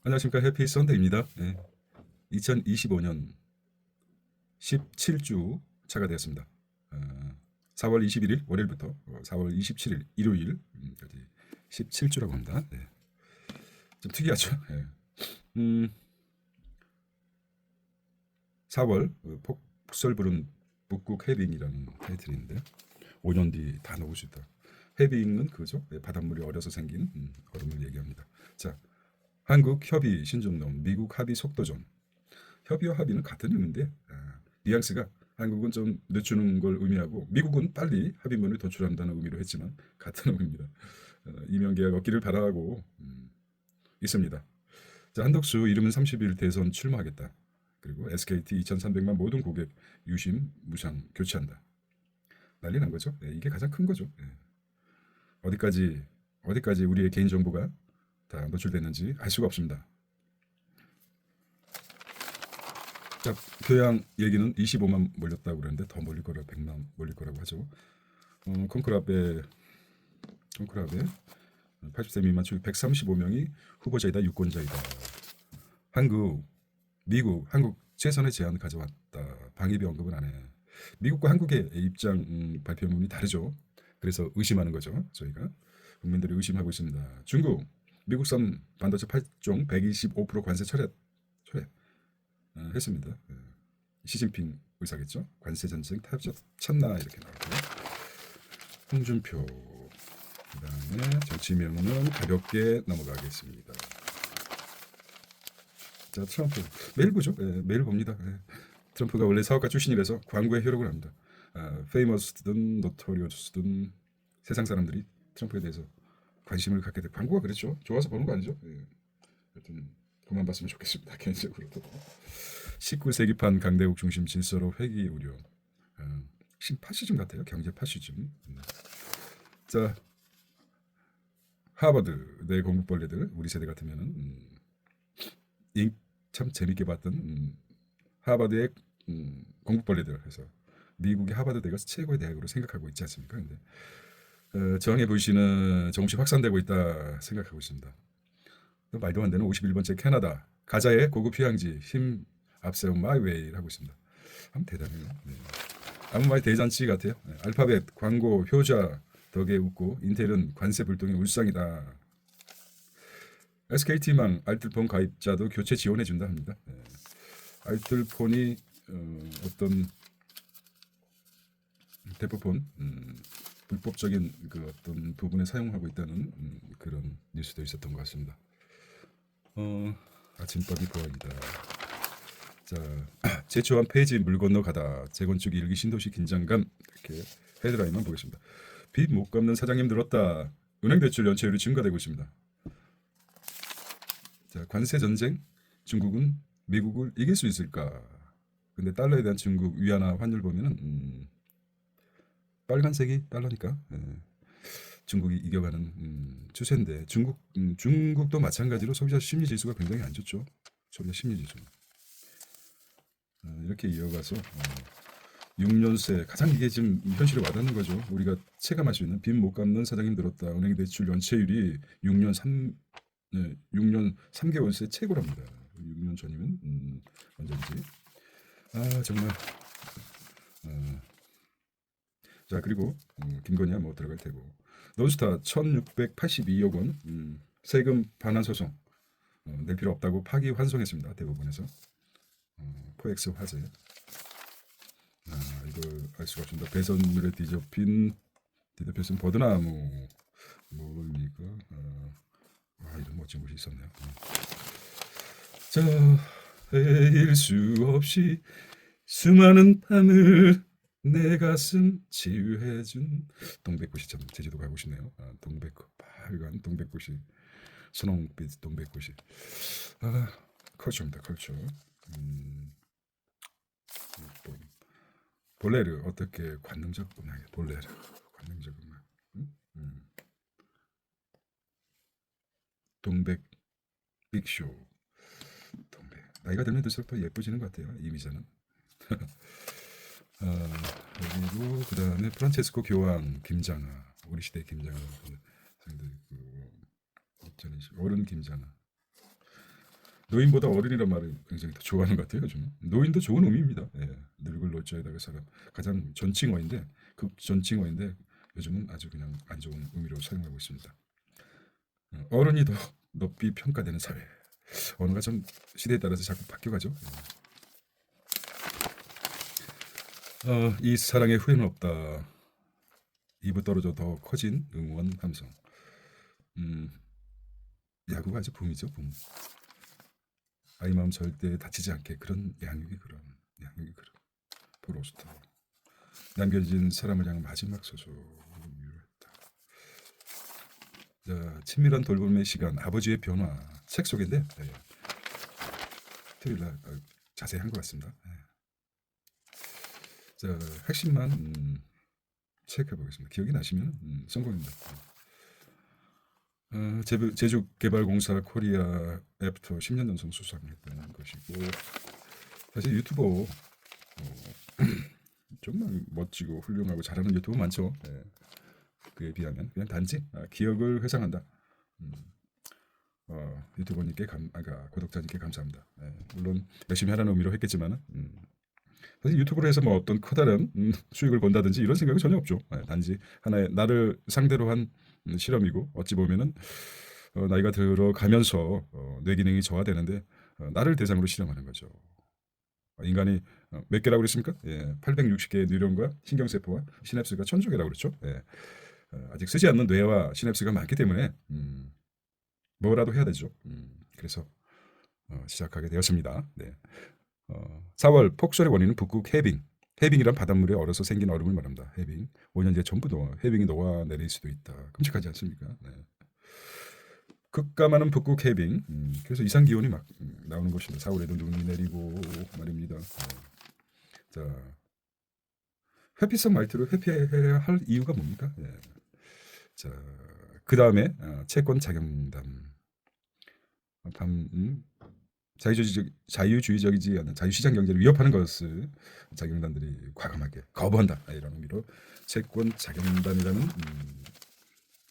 안녕하십니까. 해피 선데이입니다. 네. 2025년 17주 차가 되었습니다. 4월 21일 월요일부터 4월 27일 일요일까지 17주라고 합니다. 네. 좀 특이하죠. 네. 4월 폭설 부른 북극 해빙이라는 타이틀인데 5년 뒤 다 녹을 수 있다. 해빙은 그죠? 네, 바닷물이 얼어서 생긴 얼음을 얘기합니다. 자, 한국 협의 신종론, 미국 합의 속도전. 협의와 합의는 같은 의미인데 뉘앙스가 한국은 좀 늦추는 걸 의미하고 미국은 빨리 합의문을 도출한다는 의미로 했지만 같은 의미입니다. 이명계약 얻기를 바라고 있습니다. 자, 한덕수 이름은 30일 대선 출마하겠다. 그리고 SKT 2,300만 모든 고객 유심 무상 교체한다. 난리 난 거죠. 네, 이게 가장 큰 거죠. 네. 어디까지 우리의 개인 정보가 다 노출됐는지 알 수가 없습니다. 자, 교양 얘기는 25만 몰렸다고 그러는데 더 몰릴 거라 100만 몰릴 거라고 하죠. 콩쿠르압에 80세 미만 중 135명이 후보자이다 유권자이다. 미국 최선의 제안 가져왔다. 방위비 언급은 안 해. 미국과 한국의 입장 발표문이 다르죠. 그래서 의심하는 거죠. 저희가 국민들이 의심하고 있습니다. 중국 미국산 반도체 8종 125% 관세 철회 했습니다. 시진핑 의사겠죠. 관세 전쟁 타협적 참나 이렇게 나오고요. 홍준표 그다음에 정치명은 가볍게 넘어가겠습니다. 자, 트럼프 매일 보죠. 매일 봅니다. 트럼프가 원래 사업가 출신이라서 광고에 효력을 합니다. 페이머스든 노토리어스든 세상 사람들이 트럼프에 대해서 관심을 갖게 돼. 광고가 그랬죠. 좋아서 보는 거 아니죠. 하여튼 그만 봤으면 좋겠습니다. 개인적으로도. 19세기판 강대국 중심 질서로 회귀 우려. 신파시즘 같아요. 경제 파시즘. 자, 하버드 내 공부벌레들 우리 세대 같으면은 참 재밌게 봤던 하버드의 공부벌레들 해서 미국의 하버드 대가 최고의 대학으로 생각하고 있지 않습니까? 근데 정해 불씨는 조금씩 확산되고 있다 생각하고 있습니다. 또 말도 안 되는 51번째 캐나다 가자의 고급 휴양지 힘 앞세운 마이웨이를 하고 있습니다. 참 대단해요. 네. 아무 말 대잔치 같아요. 네. 알파벳 광고 효자 덕에 웃고 인텔은 관세 불통의 울상이다. SKT망 알뜰폰 가입자도 교체 지원해준다 합니다. 네. 알뜰폰이 어떤 대포폰 불법적인 그 어떤 부분에 사용하고 있다는 그런 뉴스도 있었던 것 같습니다. 아침밥이 보입니다. 자, 제초한 폐지 물 건너 가다 재건축 일기 신도시 긴장감 이렇게 헤드라인만 보겠습니다. 빚 못 갚는 사장님 늘었다. 은행 대출 연체율이 증가되고 있습니다. 자, 관세 전쟁 중국은 미국을 이길 수 있을까? 근데 달러에 대한 중국 위안화 환율 보면은 빨간색이 달러니까 중국이 이겨가는 추세인데 중국도 마찬가지로 소비자 심리 지수가 굉장히 안 좋죠. 소비자 심리 지수. 이렇게 이어가서 6년새 가장 이게 지금 현실에 와닿는 거죠. 우리가 체감할 수 있는 빚 못 갚는 사장님 늘었다. 은행 대출 연체율이 6년 3개월새 최고랍니다. 6년 전이면 언제인지. 정말. 자, 그리고 김건희야 뭐 들어갈 테고. 논스타 1,682억 원 세금 반환 소송 낼 필요 없다고 파기 환송했습니다. 대법원에서. 포엑스 화재. 이걸 알 수가 없습니다. 배선물에 뒤덮인 버드나무 뭡니까? 이런 멋진 곳이 있었네요. 자, 헤일 수 없이 수많은 밤을 내 가슴 치유해준 동백꽃이 참 제주도 가고 싶네요. 동백꽃 빨간 동백꽃이 선홍빛 동백꽃이 컬처입니다. 컬처. 볼레르 어떻게 관능적 음악이 볼레르 관능적 음악. 동백 빅쇼. 동백 나이가 들면 들수록 더 예뻐지는 것 같아요. 이미자는. 그리고 그 다음에 프란체스코 교황 김장하 우리 시대 김장하 상당히 그 어른 김장하. 노인보다 어른이란 말을 굉장히 더 좋아하는 것 같아요. 요즘 노인도 좋은 의미입니다. 예, 늙을 노자에다가 사람 가장 존칭어인데 극존칭어인데 요즘은 아주 그냥 안 좋은 의미로 사용하고 있습니다. 어른이 더 높이 평가되는 사회. 언어가 좀 시대에 따라서 자꾸 바뀌어가죠. 이 사랑의 후회는 없다. 입을 떨어져 더 커진 응원 함성. 음, 야구가 아주 붐이죠, 붐. 아이 마음 절대 다치지 않게 그런 양육이 그런 포로스터. 남겨진 사람을 향한 마지막 소설. 자, 친밀한 돌봄의 시간, 아버지의 변화. 책 속인데 네. 트릴러 자세히 한 것 같습니다. 네. 자, 핵심만 체크해 보겠습니다. 기억이 나시면 성공입니다. 제주개발공사 코리아 애프터 10년 연속 수상했던 것이고 사실 유튜버 정말 멋지고 훌륭하고 잘하는 유튜버 많죠. 네. 그에 비하면 그냥 단지 기억을 회상한다. 유튜버님께 구독자님께 감사합니다. 네. 물론 열심히 하라는 의미로 했겠지만 사실 유튜브로 해서 뭐 어떤 커다란 수익을 본다든지 이런 생각이 전혀 없죠. 네. 단지 하나의 나를 상대로 한 실험이고 어찌 보면은 나이가 들어가면서 뇌 기능이 저하되는데 나를 대상으로 실험하는 거죠. 인간이 몇 개라고 그랬습니까? 예, 860개의 뉴런과 신경세포와 시냅스가 1000조 개라고 그랬죠. 예, 아직 쓰지 않는 뇌와 시냅스가 많기 때문에 뭐라도 해야 되죠. 그래서 시작하게 되었습니다. 네. 4월 폭설의 원인은 북극 해빙. 해빙이란 바닷물에 얼어서 생긴 얼음을 말합니다. 해빙. 5년 뒤에 전부 해빙이 녹아내릴 수도 있다. 끔찍하지 않습니까? 네. 급감하는 북극 해빙. 그래서 이상 기온이 막 나오는 것입니다. 4월에도 눈이 내리고 말입니다. 자, 회피성 말투로 회피해야 할 이유가 뭡니까? 예. 자, 그 다음에 채권 자경담. 자유주의적이지 않은 자유시장 경제를 위협하는 것을 자경단들이 과감하게 거부한다. 이런 의미로 채권 자경단이라는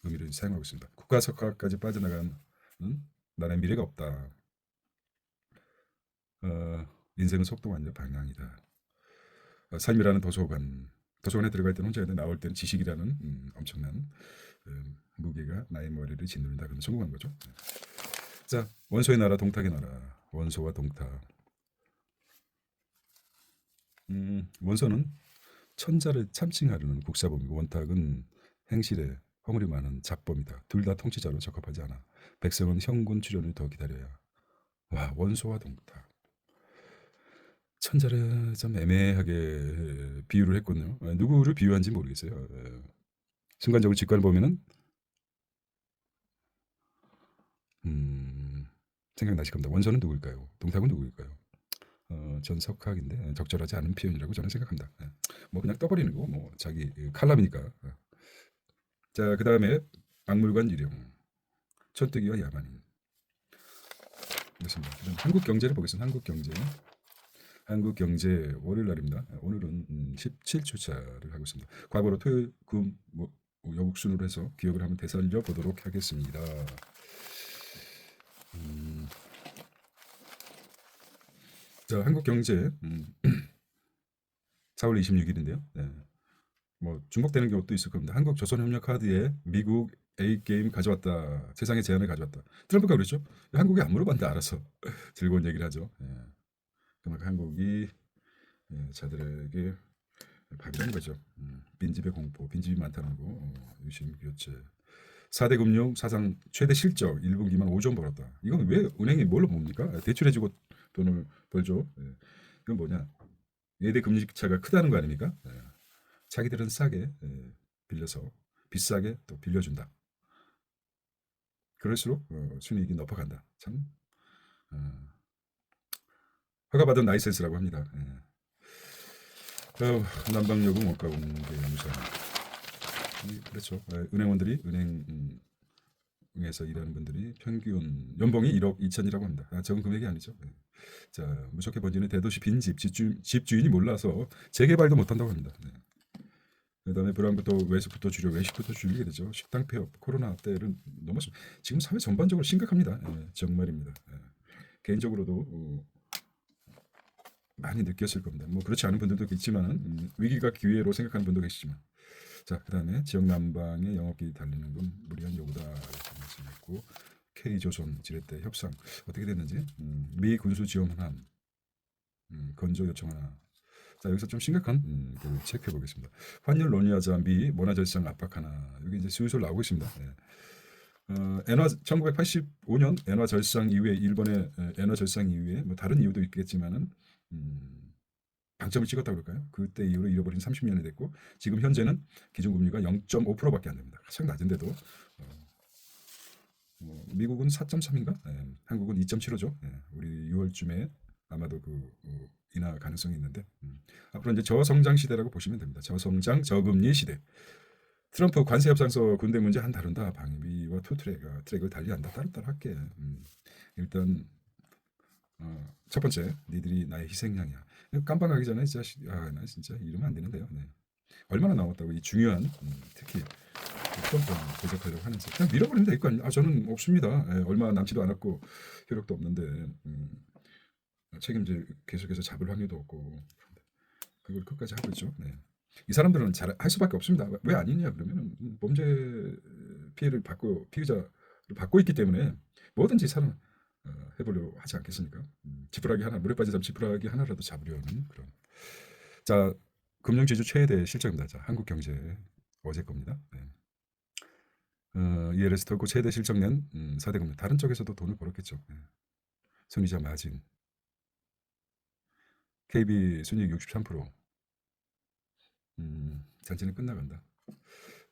의미를 사용하고 있습니다. 국가 석학까지 빠져나간 나라의 미래가 없다. 인생은 속도가 아니라 방향이다. 삶이라는 도서관에 들어갈 때는 혼자 있는데 나올 때는 지식이라는 엄청난 무게가 나의 머리를 짓누른다. 그러면 성공한 거죠. 자, 원소의 나라 동탁의 나라. 원소와 동탁. 원소는 천자를 참칭하려는 국사범이고 원탁은 행실에 허물이 많은 잡범이다. 둘 다 통치자로 적합하지 않아. 백성은 형군 출현을 더 기다려야. 와, 원소와 동탁. 천자를 좀 애매하게 비유를 했군요. 누구를 비유한지 모르겠어요. 순간적으로 직관을 보면은 생각나실 겁니다. 원소는 누구일까요? 동탁은 누구일까요? 전석학인데 적절하지 않은 표현이라고 저는 생각합니다. 뭐 그냥 떠버리는 거, 뭐 자기 칼럼이니까. 자, 그 다음에 박물관 유령, 천뜨기와 야만인. 그렇습니다. 한국 경제를 보겠습니다. 한국 경제 월요일 날입니다. 오늘은 17주차를 하고 있습니다. 과거로 토요일, 금, 여국순으로 해서 기억을 한번 되살려 보도록 하겠습니다. 자, 한국 경제 4월 26일인데요. 네. 뭐 중복되는 경우도 있을 겁니다. 한국 조선협력카드에 미국 A 게임 가져왔다. 세상의 제안을 가져왔다. 트럼프가 그랬죠. 한국이 안 물어봤는데 알아서 들고 온 얘기를 하죠. 예. 그만큼 한국이 자들에게 밥이라는 거죠. 빈집의 공포, 빈집이 많다는 거, 유심 교체. 4대 금융 사상 최대 실적 1분기만 5조 벌었다. 이건 왜 은행이 뭘로 봅니까? 대출해주고 돈을 벌죠. 예. 이건 뭐냐? 예대 금리 차가 크다는 거 아닙니까? 예. 자기들은 싸게 빌려서 비싸게 또 빌려준다. 그럴수록 순이익이 높아간다. 참 허가받은 라이센스라고 합니다. 난방요금 원가 공개 유상. 그렇죠. 은행원들이 은행에서 일하는 분들이 평균 연봉이 1억 2천이라고 합니다. 적은 금액이 아니죠. 자, 무섭게 번지는 대도시 빈집 집주인이 몰라서 재개발도 못한다고 합니다. 그다음에 불황부터 외식부터 줄이게 되죠. 식당 폐업, 코로나 때를 넘어서 지금 사회 전반적으로 심각합니다. 정말입니다. 개인적으로도 많이 느꼈을 겁니다. 뭐 그렇지 않은 분들도 있지만은 위기가 기회로 생각하는 분도 계시지만 자 그다음에 지역 난방에 영업기 달리는 건 무리한 요구다 이렇게 말씀했고 K조선 지렛대 협상 어떻게 됐는지 미 군수 지원 하나 건조 요청 하나 자 여기서 좀 심각한 그 체크해 보겠습니다. 환율 논의하자 미 원화절상 압박 하나 여기 이제 슬슬 나오고 있습니다. 예. 엔화 1985년 엔화 절상 이후에 일본의 엔화 절상 이후에 뭐 다른 이유도 있겠지만은 방점을 찍었다 그럴까요? 그때 이후로 잃어버린 30년이 됐고 지금 현재는 기준금리가 0.5%밖에 안 됩니다. 가장 낮은데도 미국은 4.3인가? 한국은 2.75죠. 우리 6월쯤에 아마도 그 인하 가능성이 있는데 앞으로 이제 저성장 시대라고 보시면 됩니다. 저성장 저금리 시대. 트럼프 관세 협상서 군대 문제 한 다룬다. 방위비와 트랙을 달리한다. 따로따로 할게. 일단 첫 번째 니들이 나의 희생양이야. 깜빡하기 전에 진짜 나 진짜 이러면 안 되는데요. 네. 얼마나 남았다고 이 중요한 특히 트럼프 대적하려고 하는지 그냥 밀어버리면 될 거 아니에요. 저는 없습니다. 얼마 남지도 않았고 효력도 없는데 책임질 계속해서 잡을 확률도 없고 그걸 끝까지 하고 있죠. 네. 이 사람들은 잘 할 수밖에 없습니다. 왜 아니냐 그러면 범죄 피해를 받고 피의자를 받고 있기 때문에 뭐든지 사람 해보려고 하지 않겠습니까? 지푸라기 하나 물에 빠진 사람 지푸라기 하나라도 잡으려는 그런. 자 금융지주 최대 실적입니다. 자 한국경제 어제 겁니다. 네. ELS 털고 최대 실적 낸 4대 겁니다. 다른 쪽에서도 돈을 벌었겠죠. 네. 손이자 마진 KB 순이익 63%. 잔치는 끝나간다.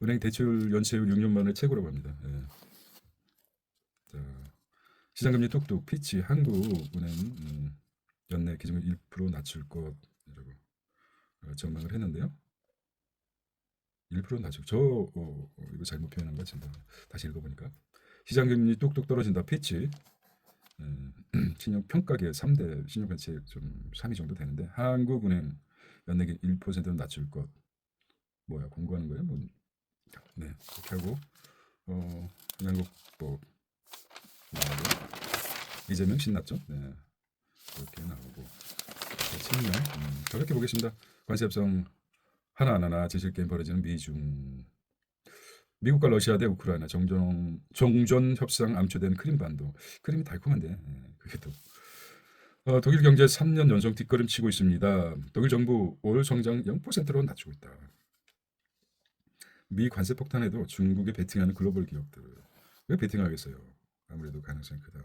은행 대출 연체율 6년 만에 최고라고 합니다. 예. 자, 시장금리 뚝뚝 피치 한국은행 연내 기준금리 1% 낮출 것이라고 전망을 했는데요. 1% 낮추고 이거 잘못 표현한 것 같은데 다시 읽어보니까 시장금리 뚝뚝 떨어진다 피치 신용 평가계 3대 신용관세 좀 3위 정도 되는데 한국은행 연내 1%는 낮출 것 뭐야 공부하는 거예요? 뭐, 네 그렇게 하고 양국법 나오고 이재명 신났죠? 네 그렇게 나오고 측면 저렇게 보겠습니다. 관세협상 하나하나 제실 게임 벌어지는 미중 미국과 러시아 대 우크라이나 종전 협상 암초된 크림반도 크림이 달콤한데 그게 또 독일 경제 3년 연속 뒷걸음치고 있습니다. 독일 정부 올 성장 0%로 낮추고 있다. 미 관세 폭탄에도 중국에 베팅하는 글로벌 기업들 왜 베팅하겠어요? 아무래도 가능성이 크다.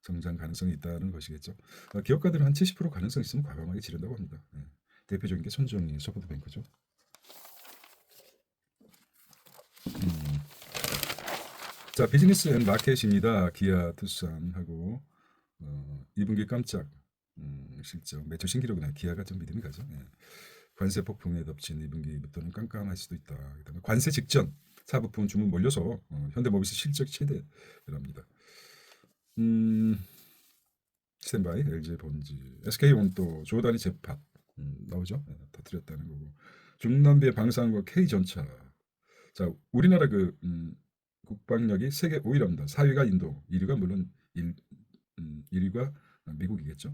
성장 가능성이 있다는 것이겠죠. 기업가들은 한 70% 가능성 있으면 과감하게 지른다고 합니다. 대표적인 게 손정희 소프트뱅크죠. 자 비즈니스 앤 마켓입니다. 기아 투싼하고 2분기 깜짝 실적 매출 신기록이나 기아가 좀 믿음이 가죠. 관세 폭풍에 덮친 2분기부터는 깜깜할 수도 있다. 그다음에 관세 직전 사부품 주문 몰려서 현대모비스 실적 최대랍니다. 스탠바이 LG 본지 SK온또 조단위 재팟 나오죠. 터뜨렸다는 거고 중남미의 방산과 K전차 자 우리나라 그 국방력이 세계 5위랍니다. 4위가 인도 1위가 물론 1위가 미국이겠죠.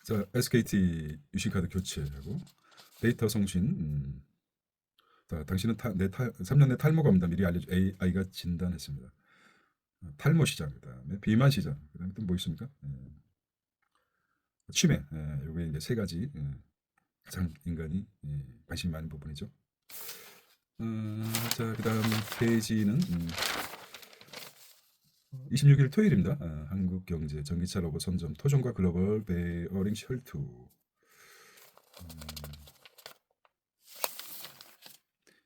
자 SKT 유심카드 교체하고 데이터 송신 자 당신은 3년 내 탈모가 옵니다. 미리 알려줘 AI가 진단했습니다. 탈모 시장 그다음에 비만 시장 그다음에 또 뭐 있습니까? 치매 요게 이제 세 가지 가장 인간이 관심이 많은 부분이죠. 자 그다음 페이지는 26일 토요일입니다. 한국경제 전기차 로봇 선점 토종과 글로벌 베어링 셜투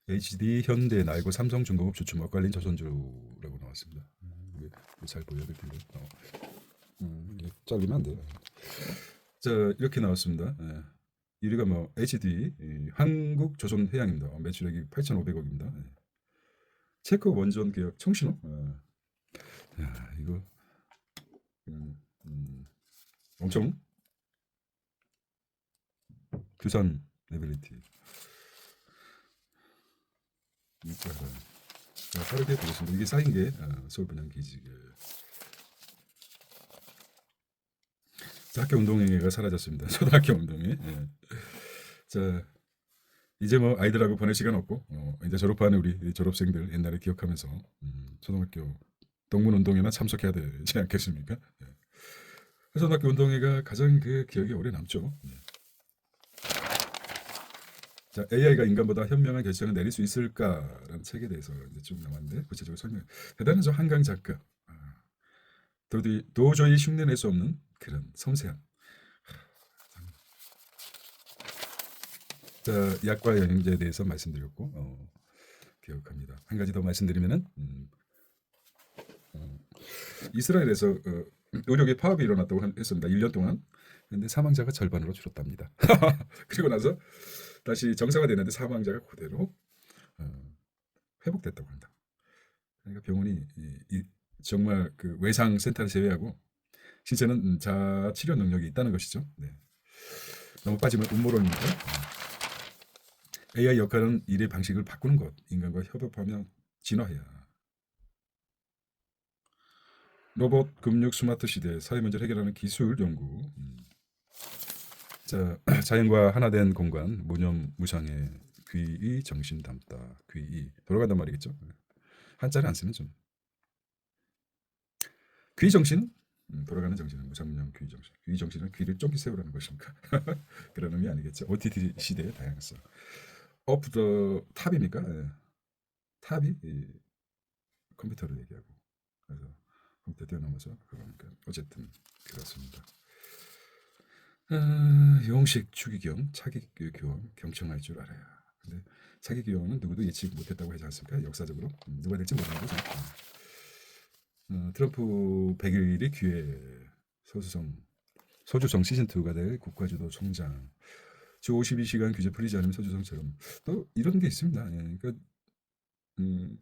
HD 현대 나이고 삼성중공업 주춤 엇갈린 저선주라고 나왔습니다. 잘 보여야 될 텐데 잘리면 안 돼요. 자 이렇게 나왔습니다. 1위가 뭐 HD 한국조선해양입니다. 매출액이 8,500억입니다. 체코 원전 계약 청신호. 야 이거 엄청 규산 레빌리티 자, 빠르게 보겠습니다. 이게 쌓인 게 서울 분양기지. 자, 학교 운동회가 사라졌습니다. 초등학교 운동회. 예. 자, 이제 뭐 아이들하고 보낼 시간 없고 이제 졸업하는 우리 졸업생들 옛날에 기억하면서 초등학교 동문 운동회나 참석해야 되지 않겠습니까? 예. 초등학교 운동회가 가장 그 기억에 오래 남죠. 예. 자, AI가 인간보다 현명한 결정을 내릴 수 있을까라는 책에 대해서 이제 쭉 나왔는데 구체적으로 설명. 대단하죠, 한강 작가. 아, 도저히 흉내낼 수 없는 그런 섬세한. 자, 약과 영양제에 대해서 말씀드렸고 기억합니다. 한 가지 더 말씀드리면은 이스라엘에서 의료계 파업이 일어났다고 했습니다. 1년 동안. 근데 사망자가 절반으로 줄었답니다. 그리고 나서 다시 정상화 되는데 사망자가 그대로 회복됐다고 합니다. 그러니까 병원이 정말 그 외상 센터를 제외하고 실제는 자치료 능력이 있다는 것이죠. 네. 너무 빠지면 음모론입니다. AI 역할은 일의 방식을 바꾸는 것, 인간과 협업하며 진화해야. 로봇, 금융, 스마트 시대, 사회 문제를 해결하는 기술 연구. 자, 자연과 하나된 공간, 무념 무상의 귀의 정신 담다. 귀의 돌아간단 말이겠죠. 한자를 안 쓰면 좀 귀 정신 돌아가는 정신은 무상무념 귀 정신. 귀 정신은 귀를 쫑긋 세우라는 것입니까? 그런 의미 아니겠죠. OTT 시대의 다양성. 오프 더 탑입니까? 예. 탑이 컴퓨터를 얘기하고 그래서 컴퓨터 뛰어넘어서 그러니까 어쨌든 그렇습니다. 용식, 추기경, 차기교원, 경청할 줄 알아야. 근데 차기교원은 누구도 예측 못했다고 하지 않습니까? 역사적으로 누가 될지 모르는 거죠. 트럼프 100일이 기회. 소주성 시즌 2가 될 국가주도 총장. 주 52시간 규제 풀리지 않으면 소주성처럼 또 이런 게 있습니다. 예, 그러니까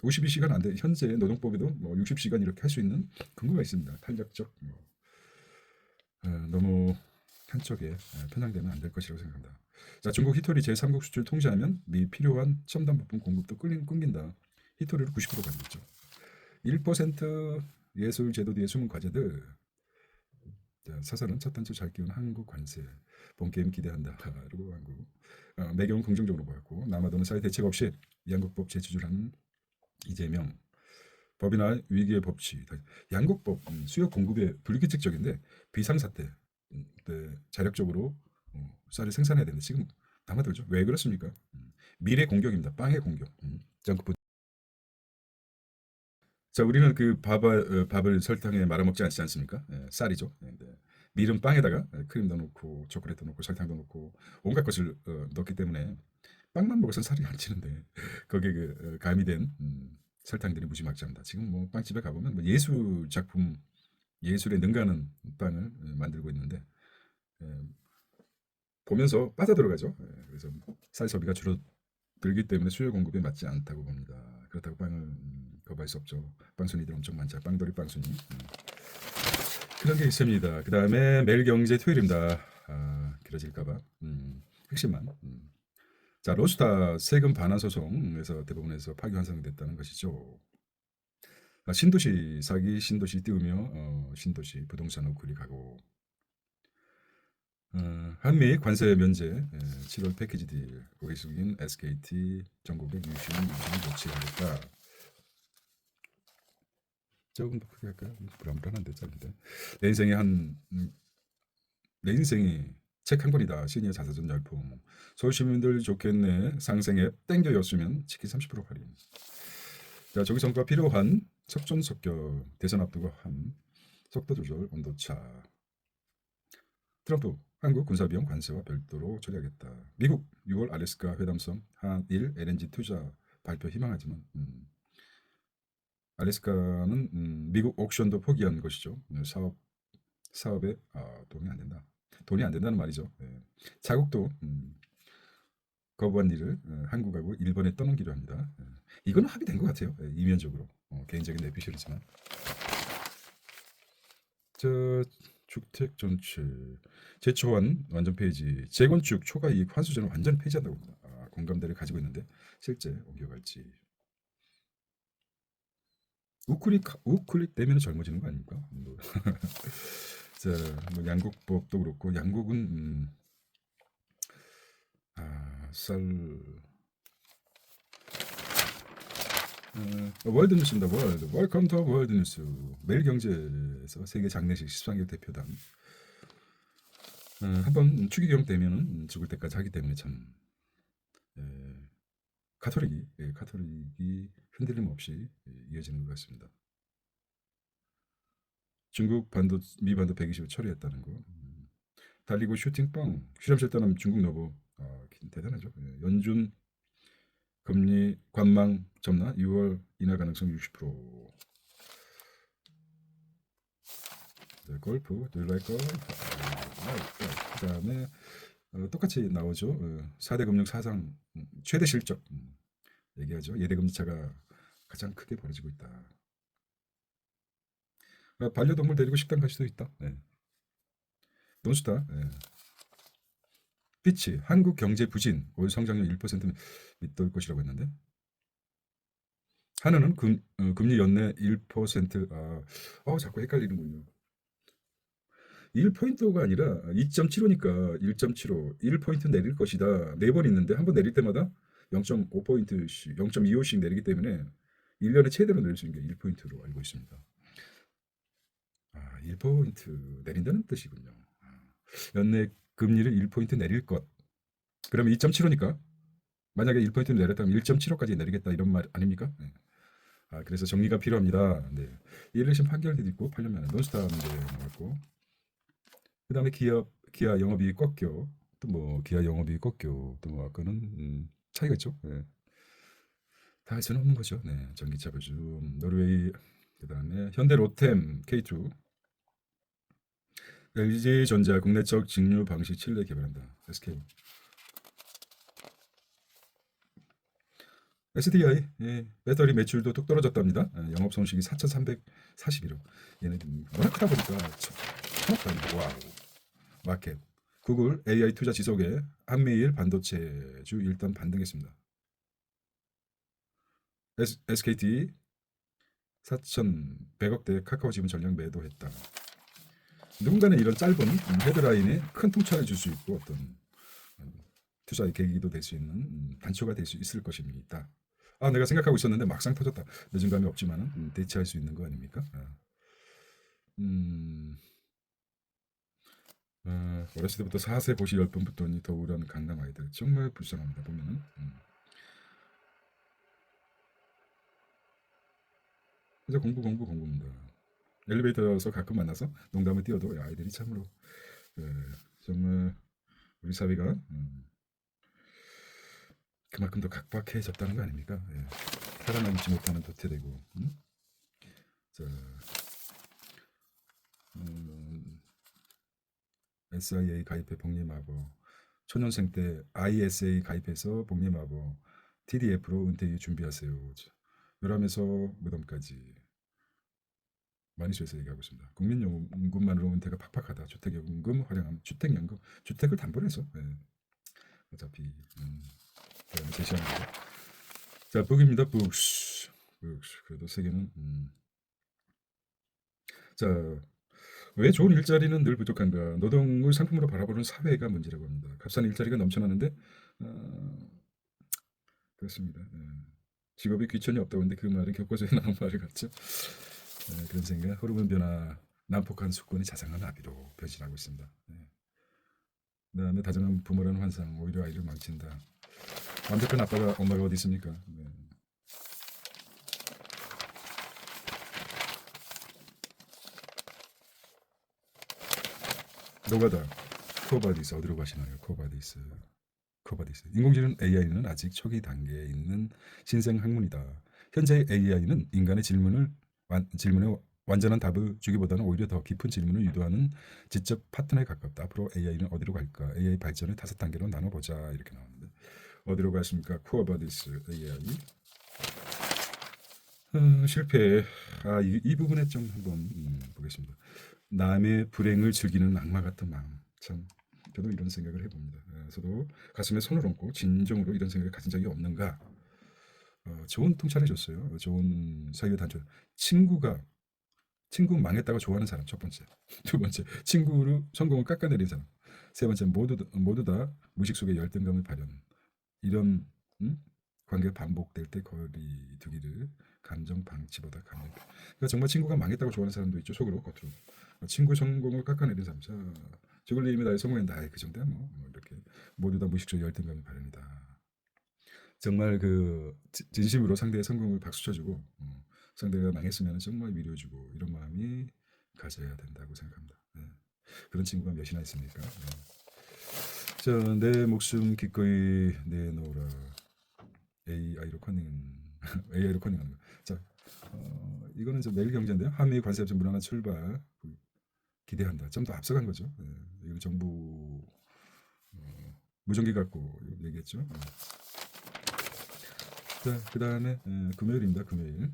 52시간 안 돼. 현재 노동법에도 뭐 60시간 이렇게 할 수 있는 근거가 있습니다. 탄력적. 너무 한쪽에 편향되면 안 될 것이라고 생각합니다. 자, 중국 히토리 제3국 수출 통제하면 미 필요한 첨단 부품 공급도 끊긴다. 히토리를 90% 가지고 있죠. 1% 예술 제도 뒤에 숨은 과제들. 자, 사설은 첫 단추 잘 끼운 한국 관세. 본 게임 기대한다. 그리고 한국 매경은 긍정적으로 보였고 남아도는 사회 대책 없이 양국법 재추출하는 이재명. 법이나 위기의 법칙. 양국법 수요 공급에 불규칙적인데 비상사태 때 자력적으로 쌀을 생산해야 되는데 지금 남아들죠. 왜 그렇습니까? 미래 공격입니다. 빵의 공격. 자, 우리는 그 밥을 설탕에 말아 먹지 않지 않습니까? 예, 쌀이죠. 예, 네. 밀은 빵에다가 크림도 넣고 초콜릿도 넣고 설탕도 넣고 온갖 것을 넣기 때문에 빵만 먹어서 살이 안 찌는데 거기에 가미된 설탕들이 무지막지합니다. 지금 뭐 빵집에 가보면 뭐 예술 작품, 예술에 능가하는 빵을 만들고 있는데 예, 보면서 빠져들어가죠. 예, 그래서 쌀 소비가 줄어들기 때문에 수요 공급에 맞지 않다고 봅니다. 그렇다고 빵을 거부할 수 없죠. 빵순이들 엄청 많죠. 빵돌이 빵순이. 그런 게 있습니다. 그 다음에 매일경제 토요일입니다. 길어질까봐 핵심만. 자, 로스타 세금 반환 소송에서 대법원에서 파기환송됐다는 것이죠. 신도시 사기, 신도시 띄우며 신도시 부동산 업글이 가고 한미 관세 면제 7월 패키지 딜 고객 숙인 SKT 전국의 유심히 조치하겠다. 조금 더 크게 할까요? 불안불안한데 짧은데. 내 인생의 내 인생이 책 한 권이다. 시니어 자서전 열풍. 서울 시민들 좋겠네. 상생 앱 땡겨였으면 치킨 30% 할인. 자, 조기성과 필요한 속전속결 대선 앞두고 한 속도 조절 온도차. 트럼프 한국 군사비용 관세와 별도로 처리하겠다. 미국 6월 알래스카 회담성 한일 LNG 투자 발표 희망하지만 알래스카는 미국 옥션도 포기한 것이죠. 사업에 돈이 안 된다. 돈이 안 된다는 말이죠. 네. 자국도 거부한 일을 한국하고 일본에 떠넘기려 합니다. 이건 합의된 것 같아요. 이면적으로 개인적인 내피셜이지만 저 주택 전체 재초안 완전 폐지 재건축 초과 이익 환수제는 완전 폐지한다고 합니다. 공감대를 가지고 있는데 실제 옮겨갈지 우클릭 되면 젊어지는 거 아닙니까? 뭐. 자, 뭐 양국법도 그렇고 양국은 쌀 월드 뉴스입니다. 월드. 웰컴 투 월드 뉴스. 매일경제에서 세계 장례식 13개 대표단. 한번 추기경 되면은 죽을 때까지 하기 때문에 참 에, 카톨릭이 흔들림 없이 이어지는 것 같습니다. 중국 미반도 120을 처리했다는 거. 달리고 슈팅뻥. 실험실 떠나면 중국 너버. 대단하죠. 연준 금리 관망 접나 6월 인하 가능성 60%. 네, 골프, do you like golf? 그다음에 똑같이 나오죠. 4대 금융 사상 최대 실적 얘기하죠. 예대금리차가 가장 크게 벌어지고 있다. 반려동물 데리고 식당 갈 수도 있다. 네. 논스타. 네. 피치 한국 경제 부진 올 성장률 1% 밑돌 것이라고 했는데 하나는 금리 연내 1%. 자꾸 헷갈리는군요. 1포인트가 아니라 2.75니까 1.75, 1포인트 내릴 것이다. 4번 있는데 한 번 내릴 때마다 0.5포인트씩, 0.25씩 내리기 때문에 1년에 최대로 내릴 수 있는 게 1포인트로 알고 있습니다. 1포인트 내린다는 뜻이군요. 연내 금리를 1포인트 내릴 것. 그러면 2.75니까 만약에 1포인트 내렸다면 1.75까지 내리겠다 이런 말 아닙니까? 네. 그래서 정리가 필요합니다. 네. 1심 판결도 있고 8년만에 논스타 문제 나왔고 그다음에 기아 영업이익 꺾여 또 뭐 기아 영업이익 꺾여 또 뭐 아까는 차이가 있죠. 네. 다 할 수는 없는 거죠. 네. 전기차 보증 노르웨이 그다음에 현대 로템 K2 LG전자 국내적 직류 방식 칠레 개발한다. SK SDI 배터리 매출도 뚝 떨어졌답니다. 영업 손실이 4,341억. 얘네 워낙 크다 보니까 천억 단위. 와우. 마켓. 구글 AI 투자 지속에 한미일 반도체주 일단 반등했습니다. SKT 4,100억대 카카오 지분 전량 매도했다. 누군가는 이런 짧은 헤드라인에 큰 통찰을 줄 수 있고 어떤 투자의 계기도 될 수 있는 단초가 될 수 있을 것입니다. 내가 생각하고 있었는데 막상 터졌다. 늦은 감이 없지만은 대체할 수 있는 거 아닙니까? 음, 어렸을 때부터 사세 보시 10번 붙더니 더 우울한 강남 아이들 정말 불쌍합니다. 보면은 이제 공부입니다. 엘리베이터에서 가끔 만나서 농담을 띄워도 아이들이 참으로 예, 정말 우리 사회가 그만큼 더 각박해졌다는 거 아닙니까? 예. 살아남지 못하는 도태되고 자, SIA 가입해 복리마법 초년생 때 ISA 가입해서 복리마법 TDF로 은퇴 이후 준비하세요. 열하면서 무덤까지 많이 수해서 얘기하고 있습니다. 국민연금만으로 은퇴가 팍팍하다. 주택연금 활용하면 주택연금 주택을 담보로 해서 어차피 제시하는 거죠. 자, 북입니다. 북스. 그래도 세계는 자, 왜 좋은 일자리는 늘 부족한가? 노동을 상품으로 바라보는 사회가 문제라고 합니다. 값싼 일자리가 넘쳐나는데 그렇습니다. 직업이 귀천이 없다고 하는데 그 말은 교과서에 나온 말 같죠? 그런 생각. 흐름은 변화, 난폭한 수권이 자상한 나비로 변신하고 있습니다. 그다음에 다정한 부모라는 환상 오히려 아이를 망친다. 완벽한 아빠가 엄마가 어디 있습니까? 노가다 코바디스 어디로 가시나요? 코바디스 인공지능 AI는 아직 초기 단계에 있는 신생 학문이다. 현재 AI는 인간의 질문에 완전한 답을 주기보다는 오히려 더 깊은 질문을 유도하는 지적 파트너에 가깝다. 앞으로 AI는 어디로 갈까? AI 발전을 5단계로 나눠보자 이렇게 나오는데 어디로 가십니까? 코어바디스 AI 실패. 이 부분에 좀 한번 보겠습니다. 남의 불행을 즐기는 악마 같은 마음. 참 저도 이런 생각을 해봅니다. 저도 가슴에 손을 얹고 진정으로 이런 생각을 가진 적이 없는가. 좋은 통찰해 줬어요. 좋은 사교 단절. 친구 망했다고 좋아하는 사람 첫 번째. 두 번째 친구를 성공을 깎아내린 사람. 세 번째 모두 다 무의식 속에 열등감을 발현. 이런 관계가 반복될 때 거리 두기를 감정 방치보다 강력. 그러니까 정말 친구가 망했다고 좋아하는 사람도 있죠. 속으로 겉으로. 친구 성공을 깎아내린 사람. 자, 죽을 힘이 나의 성공했다. 그 정도야 뭐 이렇게 모두 다 무의식 속에 열등감을 발현이다. 정말 그 진심으로 상대의 성공을 박수 쳐주고 상대가 망했으면 정말 위로해주고 이런 마음이 가져야 된다고 생각합니다. 네. 그런 친구가 몇이나 있습니까? 네. 자, 내 목숨 기꺼이 내놓으라. AI로 커닝, AI로 커닝하는 거. 자, 이거는 저 매일경제인데요. 한미 관세 협정 무난한 출발 기대한다. 좀 더 앞서간 거죠. 네. 이거 정부 무전기 갖고 얘기했죠. 네. 자, 그 다음에 금요일입니다. 금요일.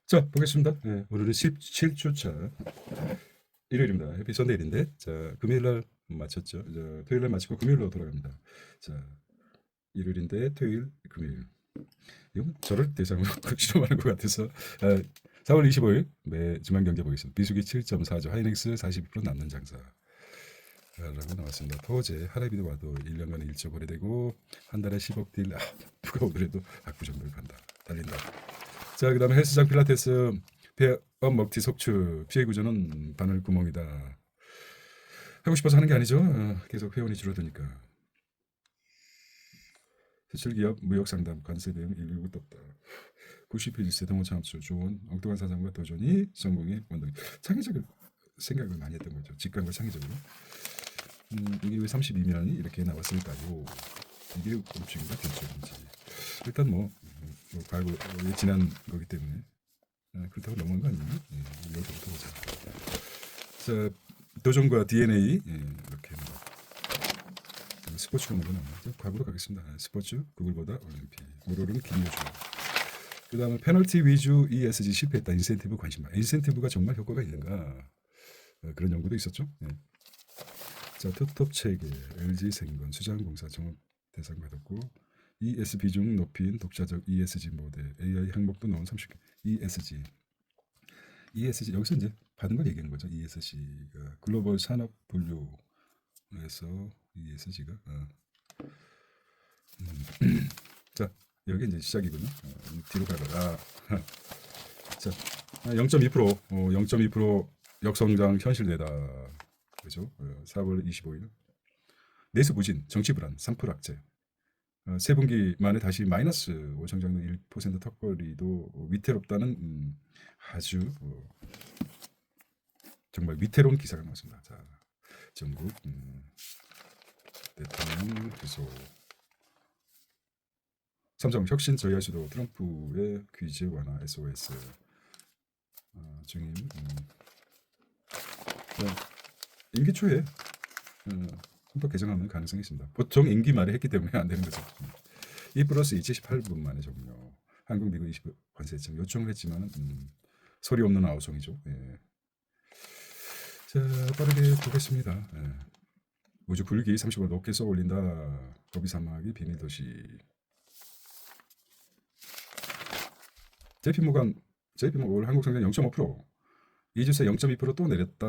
자, 보겠습니다. 오늘은 17주차 일요일입니다. 해피 선데이인데, 자, 금요일 날 마쳤죠. 자, 토요일 날 마치고 금요일로 돌아갑니다. 자, 일요일인데 토요일, 금요일. 이건 저를 대상으로 실험하는 것 같아서 4월 25일 매주만 경제 보겠습니다. 비수기 7.4조, 하이닉스 42% 남는 장사. 라고 나왔습니다. 토제 하라비도 와도 1년간에 1조 거래되고 한 달에 10억 딜. 누가 오더라도 악부 정도를 간다. 달린다. 자, 그 다음에 헬스장 필라테스 폐업 먹튀 속출 피해 구조는 바늘 구멍이다. 하고 싶어서 하는 게 아니죠. 계속 회원이 줄어드니까. 세출기업 무역상담 관세 대응 119 떴다. 91세 동호창업주 조언 엉뚱한 사상과 도전이 성공의 원동이. 창의적인 생각을 많이 했던 거죠. 직감과 창의적으로. 이게 왜 32면이 이렇게 나왔을까요? 이게 음식인가 된쪽인지. 일단 과거 지난 거기 때문에 그렇다고 넘어간 거 아니에요? 여기서부터 보자. 자, 도전과 DNA 이렇게 스포츠가 먼저 나왔죠. 과거로 가겠습니다. 스포츠 구글보다 올림픽 오로는 김효주. 그 다음에 페널티 위주 ESG 실패했다. 인센티브 관심만. 인센티브가 정말 효과가 있는가? 그런 연구도 있었죠. 자, 투톱 체계 LG생건 수자원공사 종합 대상 받았고 ES 비중 높인 독자적 ESG 모델 AI 항목도 넣은 30개 ESG 여기서 이제 받은 걸 얘기하는 거죠. ESG가 글로벌 산업 분류에서 ESG가 자, 여기 이제 시작이군요. 뒤로 가다가 자, 0.2% 0.2% 역성장 현실되다. 그죠? 4월 25일 내수 부진, 정치 불안, 3% 악재. 세 분기 만에 다시 마이너스 성장률 1% 턱걸이도 위태롭다는 아주 정말 위태로운 기사가 나왔습니다. 자, 전국 대통령 주소. 삼성 혁신 저희할 수도 트럼프의 규제 완화 SOS 증인. 임기 초에 헌법 개정하면 가능성이 있습니다. 보통 임기 말에 했기 때문에 안 되는 거죠. 2+2 78분 만에 종료. 한국 미국 20 관세 청 요청을 했지만 소리 없는 아우성이죠. 예. 자, 빠르게 보겠습니다. 우주 굴기 30을 높게 쏘 올린다. 고비 사막이 비밀 도시. JP모건 올 한국 성장 0.5%. 2주새 0.2%또 내렸다.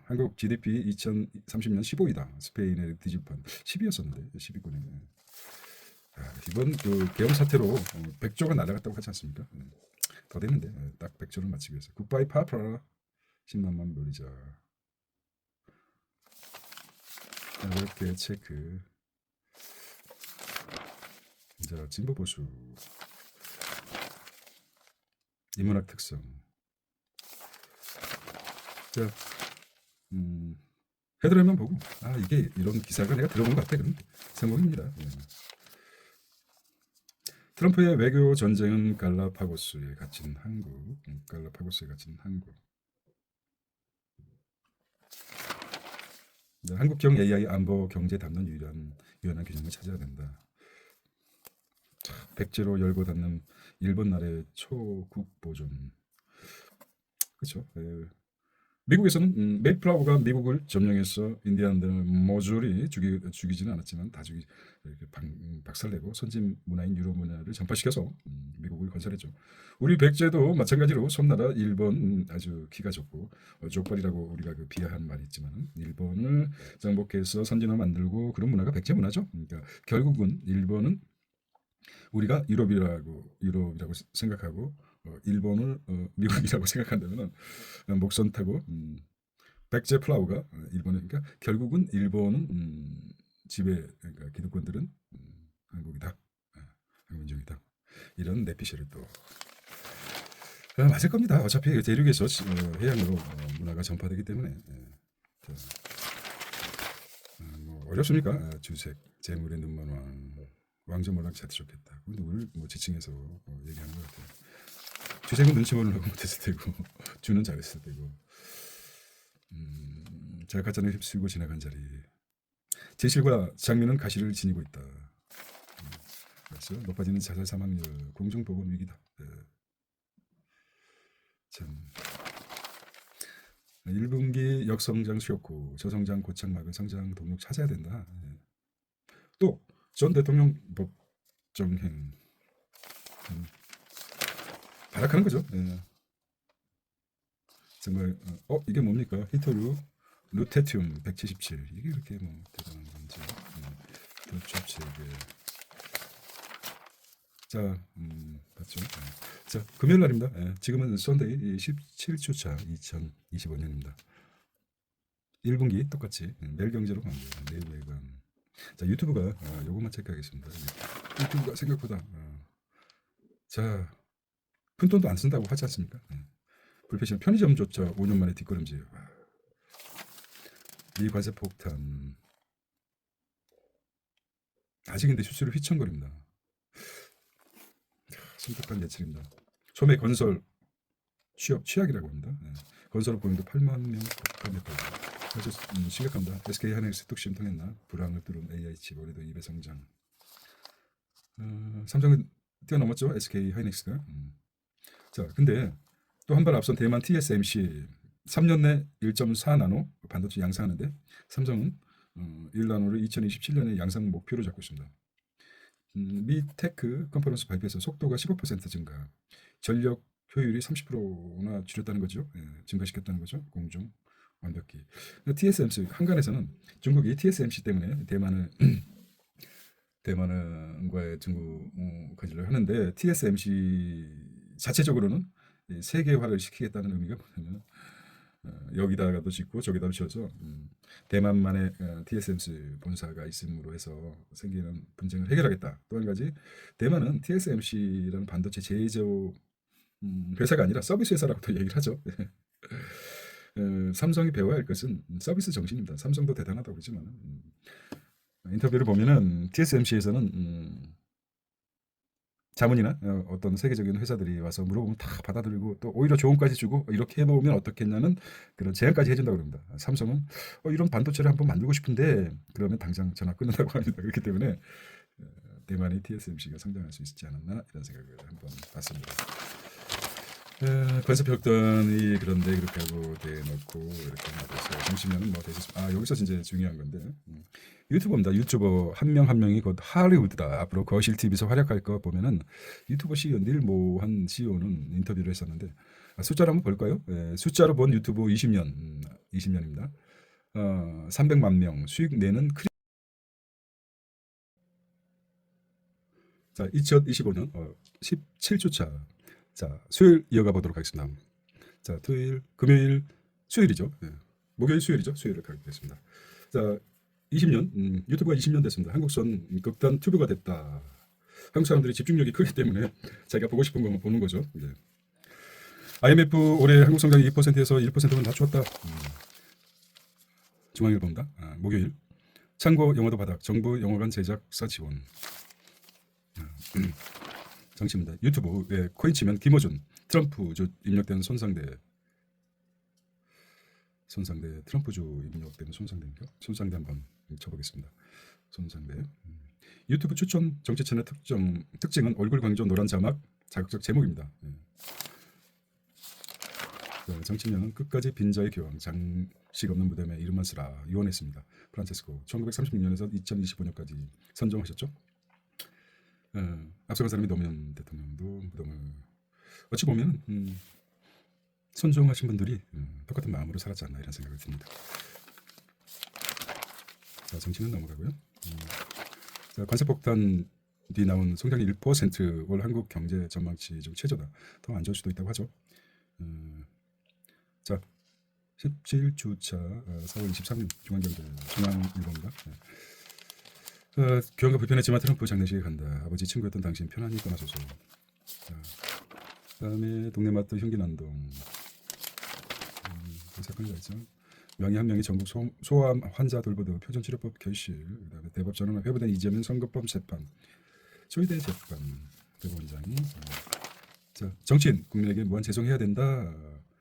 한국 GDP 2030년 15위다. 스페인의 뒤집판 10위였었는데 10위권에. 이번 그 계엄 사태로 100조가 날아갔다고 하지 않습니까? 더 됐는데 딱 100조를 맞추기 위해서. 굿바이 파프라 10만만 묘리자. 이렇게 체크. 자, 진보 보수. 인문학 특성. 자, 헤드라인만 보고 이게 이런 기사가 내가 들어본 것 같아. 그럼 성공입니다. 트럼프의 외교 전쟁은 갈라파고스에 갇힌 한국. 갈라파고스에 갇힌 한국. 한국형 AI 안보 경제 담는 유연한 균형을 찾아야 된다. 백제로 열고 닫는 일본 나라의 초국 보존. 그렇죠. 미국에서는 메이플라워가 미국을 점령해서 인디안들 모조리 죽이지는 않았지만 다 이렇게 박살내고 선진 문화인 유럽 문화를 전파시켜서 미국을 건설했죠. 우리 백제도 마찬가지로 섬나라 일본 아주 키가 좁고 족발이라고 우리가 그 비하하는 말이 있지만 일본을 정복해서 선진화 만들고 그런 문화가 백제 문화죠. 그러니까 결국은 일본은 우리가 유럽이라고 생각하고 일본을 미국이라고 생각한다면은 목선 타고 백제 플라우가 일본에 그러니까 결국은 일본은 지배 그러니까 기득권들은 한국이다, 한민족이다 이런 내피셜을 또 맞을 겁니다. 어차피 대륙에서 해양으로 문화가 전파되기 때문에 자, 뭐 어렵습니까? 주색 재물의 눈먼왕 왕조몰락 자도 좋겠다. 누구를 뭐 지칭해서 얘기하는 것 같아요. 주색은 눈치 보느라고 못했을 테고 주는 잘했을 테고 제각가짠을 휩쓸고 지나간 자리 제실과 장미는 가시를 지니고 있다. 그렇죠? 높아지는 자살 사망률 공중보건 위기다. 참 1분기 역성장 수요코 저성장 고착막을 성장 동력 찾아야 된다. 또 전 대통령 법정행 발악하는 거죠. 정말 이게 뭡니까? 히토류 루테튬 177 이게 그렇게 뭐 대단한 건지 더 좋지 이게. 자, 봤죠? 자, 금요일 날입니다. 지금은 썬데이 17주차 2025년입니다. 1분기 똑같이 내일 경제로 갑니다. 내일 외관. 자, 유튜브가 요것만 체크하겠습니다. 유튜브가 생각보다 자, 큰 돈도 안 쓴다고 하지 않습니까? 불패션 편의점조차 5년 만에 뒷걸음질. 이 관세 폭탄. 아직 근데 수수료 휘청거립니다. 심각한 예측입니다. 소매 건설 취업 취약이라고 합니다. 건설 보행도 8만 명 급감했다고. 아주 심각합니다. SK 하이닉스 뚝심 통했나 불황을 뚫은 AI 칩 올해도 2배 성장. 삼성은 뛰어넘었죠. SK 하이닉스가. 자, 근데 또 한 발 앞선 대만 TSMC 3년 내 1.4나노 반도체 양산하는데 삼성은 1나노를 2027년에 양산 목표로 잡고 있습니다. 미 테크 컨퍼런스 발표에서 속도가 15% 증가, 전력 효율이 30%나 줄였다는 거죠. 증가시켰다는 거죠. 공정 완벽히. TSMC 한간에서는 중국이 TSMC 때문에 대만과의 중국 관계를 하는데 TSMC 자체적으로는 세계화를 시키겠다는 의미가 뭐냐면 여기다가도 짓고 저기다도 지어서 대만만의 TSMC 본사가 있음으로 해서 생기는 분쟁을 해결하겠다. 또 한 가지 대만은 TSMC라는 반도체 제조 회사가 아니라 서비스 회사라고 또 얘기를 하죠. 삼성이 배워야 할 것은 서비스 정신입니다. 삼성도 대단하다고 그러지만 인터뷰를 보면은 TSMC에서는 자문이나 어떤 세계적인 회사들이 와서 물어보면 다 받아들이고 또 오히려 조언까지 주고 이렇게 해보면 어떻겠냐는 그런 제안까지 해준다고 합니다. 삼성은 이런 반도체를 한번 만들고 싶은데 그러면 당장 전화 끊는다고 합니다. 그렇기 때문에 대만의 TSMC가 성장할 수 있지 않았나 이런 생각을 한번 봤습니다. 관세 벽단이 그런데 그렇게 하고 대놓고 이렇게 하면서 정치면은 뭐 되셨습니다. 여기서 진짜 중요한 건데 유튜버입니다. 유튜버 한 명 한 명이 곧 할리우드다. 앞으로 거실 TV에서 활약할 거 보면은 유튜버 CEO 닐모한 CEO는 인터뷰를 했었는데 숫자를 한번 볼까요? 숫자로 본 유튜브 20년입니다. 300만 명 수익 내는 자 2025년 17주차 자 수요일 이어가 보도록 하겠습니다. 자 토요일 금요일 수요일이죠. 목요일 수요일이죠. 수요일을 가겠습니다. 자 20년 유튜브가 20년 됐습니다. 한국선 극단 튜브가 됐다. 한국 사람들이 집중력이 크기 때문에 자기가 보고 싶은 것만 보는 거죠. IMF 올해 한국 성장이 2%에서 1%만 낮추었다. 중앙일보입니다. 목요일 창고 영화도 바닥 정부 영화관 제작사 지원. 정치입니다. 유튜브에 코인 치면 김어준 트럼프주 입력된 손상대 트럼프주 입력된 손상대인가? 손상대 한번 쳐보겠습니다. 손상대. 유튜브 추천 정치 채널 특징은 얼굴 강조 노란 자막 자극적 제목입니다. 정치면은 끝까지 빈자의 교황, 장식 없는 무덤에 이름만 쓰라 유언했습니다. 프란체스코 1936년에서 2025년까지 선종하셨죠. 앞서간 사람이 노무현 대통령도 무덤을 어찌 보면 선종하신 분들이 똑같은 마음으로 살았지 않나 이런 생각이 듭니다. 자, 정치는 넘어가고요. 자, 관세폭탄 뒤 나온 성장률 1%, 올 한국 경제 전망치 좀 최저다. 더 안 좋을 수도 있다고 하죠. 자, 17주차 4월 23일 중앙일보입니다. 교황과 불편했지만 트럼프 장례식에 간다. 아버지 친구였던 당신 편안히 떠나소서. 자, 그다음에 동네 마트 흉기난동. 그 사건이 있죠. 명의 한 명이 전국 소아암 환자 돌보듯 표준치료법 결실. 그다음에 대법 전원 회부된 이재명 선거법 재판. 조희대 재판 대법원장이 자, 정치인 국민에게 무한 죄송해야 된다.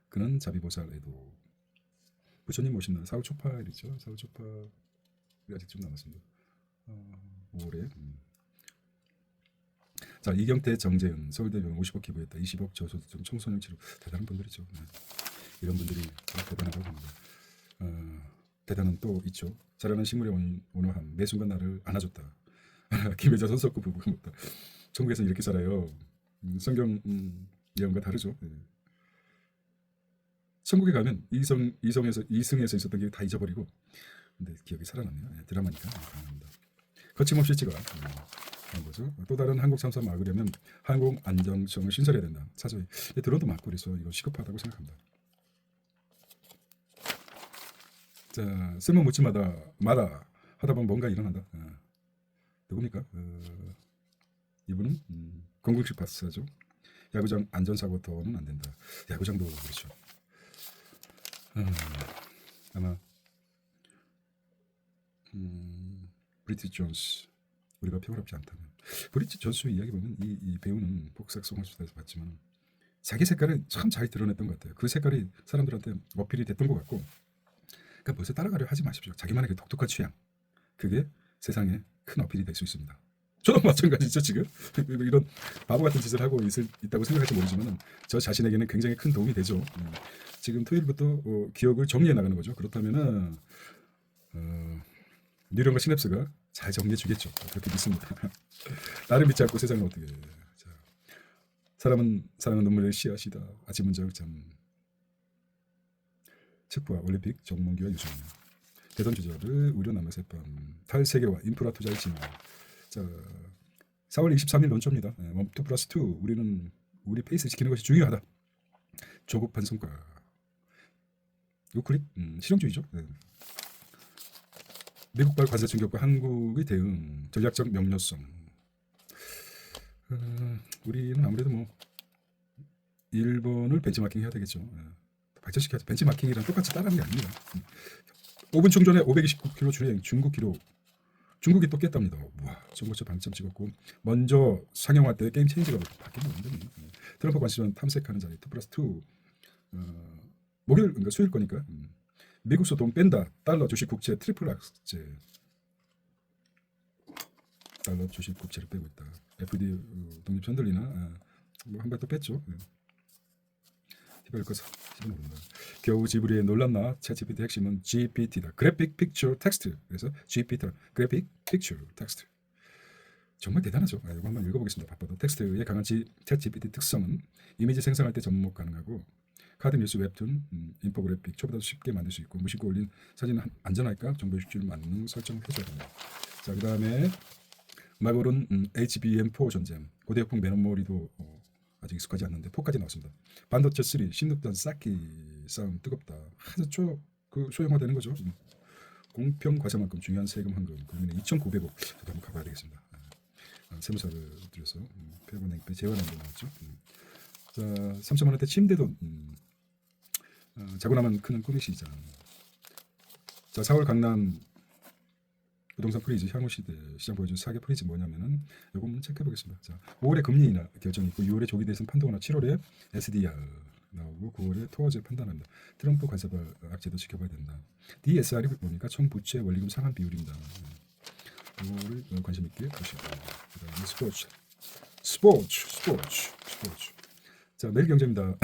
그는 자비보살에도 부처님 모신 날 4월 초파일이죠. 4월 초파일이 아직 좀 남았습니다. 5월에 자, 이경태, 정재은 서울대병원 50억 기부했다. 20억 저소득 청소년 치료. 대단한 분들이죠. 네. 이런 분들이 대단하다고 합니다. 대단한 또 있죠. 자라는 식물의 온화함. 매 순간 나를 안아줬다. 김혜자 손석구 부부가 묻다. 천국에서 이렇게 살아요. 성경 예언과 다르죠. 네. 천국에 가면 이승에서 있었던 게 다 잊어버리고, 근데 기억이 살아났네요. 네, 드라마니까 감사합니다. 거침없이 찍어 그런 거죠. 또 다른 한국 참사 막으려면 항공 안전청을 신설해야 된다. 사저히 드론도 맞고 그래서 이거 시급하다고 생각합니다. 자, 쓸모 묻지 마라 하다 보면 뭔가 일어난다. 누굽니까? 이분은 건국식 박사죠. 야구장 안전사고 더는 안 된다. 야구장도 그렇죠. 아마 브리티 존스, 우리가 평화롭지 않다면. 브리티 존스 이야기 보면 이 배우는 복사성화수다에서 봤지만 자기 색깔을 참 잘 드러냈던 것 같아요. 그 색깔이 사람들한테 어필이 됐던 것 같고, 그러니까 벌써 따라가려 하지 마십시오. 자기만의 그 독특한 취향, 그게 세상에 큰 어필이 될 수 있습니다. 저도 마찬가지죠. 지금 이런 바보 같은 짓을 하고 있다고 생각할지 모르지만 저 자신에게는 굉장히 큰 도움이 되죠. 지금 토요일부터 기억을 정리해 나가는 거죠. 그렇다면은 뉴런과 시냅스가 잘 정리해 주겠죠. 그렇게 믿습니다. 나를 믿지 않고 세상은 어떻게 해. 자, 사랑은 눈물의 씨앗이다. 아침 문장 참. 척부와 올림픽 정몽규와 유승민. 대선 주자를 우려 남의 새밤. 탈세계와 인프라 투자의 진화. 자, 4월 23일 논조입니다. 2+2. 우리 페이스 지키는 것이 중요하다. 조급한 성과. 우클릭 실용주의죠. 네. 미국발 관세 충격과 한국의 대응, 전략적 명료성. 우리는 아무래도 뭐 일본을 벤치마킹 해야 되겠죠. 발전시켜야죠. 벤치마킹이랑 똑같이 따라하는 게 아닙니다. 5분 충전에 529km 주행, 중국 기록. 중국이 또 깼답니다. 와, 정보처 방점 찍었고 먼저 상용화 때 게임 체인지가 바뀌면 완전히 트럼프 관시전 탐색하는 자리 2+2 목요일 그러니까 수요일 거니까 미국서 돈 뺀다. 달러 주식 국채 트리플 악재. 달러 주식 국채를 빼고 있다. FD 독립 흔들리나 뭐 한 발 또 뺐죠. 티벨 거서 모른다. 겨우 지브리에 놀랐나? 챗GPT 핵심은 GPT다. 그래픽 픽처 텍스트. 그래서 GPT다. 그래픽 픽처 텍스트. 정말 대단하죠. 이거 한번 읽어보겠습니다. 바빠도 텍스트의 강한 챗GPT 특성은 이미지 생성할 때 접목 가능하고 카드 뉴스 웹툰, 인포그래픽 초보다도 쉽게 만들 수 있고 무심코 올린 사진은 안전할까? 정보 유출 만능 설정을 해줘야 됩니다. 자, 그 다음에 마골은 HBM4 전쟁, 고대역풍 메모리도 아직 익숙하지 않는데 4까지 나왔습니다. 반도체 3, 신육단 쌓기 싸움 뜨겁다. 아주 그 소형화되는 거죠. 공평 과세만큼 중요한 세금 환급, 국민의 2,900억. 저도 한번 가봐야 되겠습니다. 세무사를 들여서 폐고 냉패 재활용도 나왔죠. 자, 3천만 원대 침대도 자고 나면 크는 꿈의 시장. 자, 4월 강남 부동산 프리즈 향후시대 시장 보여준 4개 프리즈 뭐냐면은 요거 한번 체크해 보겠습니다. 자, 5월에 금리 인하 결정이 있고 6월에 조기 대선 판도나 7월에 SDR 나오고 9월에 토어제 판단합니다. 트럼프 관세발 악재도 지켜봐야 된다. DSR이 뭡니까? 총 부채 원리금 상환 비율입니다. 이거를 관심 있게 보시고 그다음에 스포츠. 자, 매일경제입니다.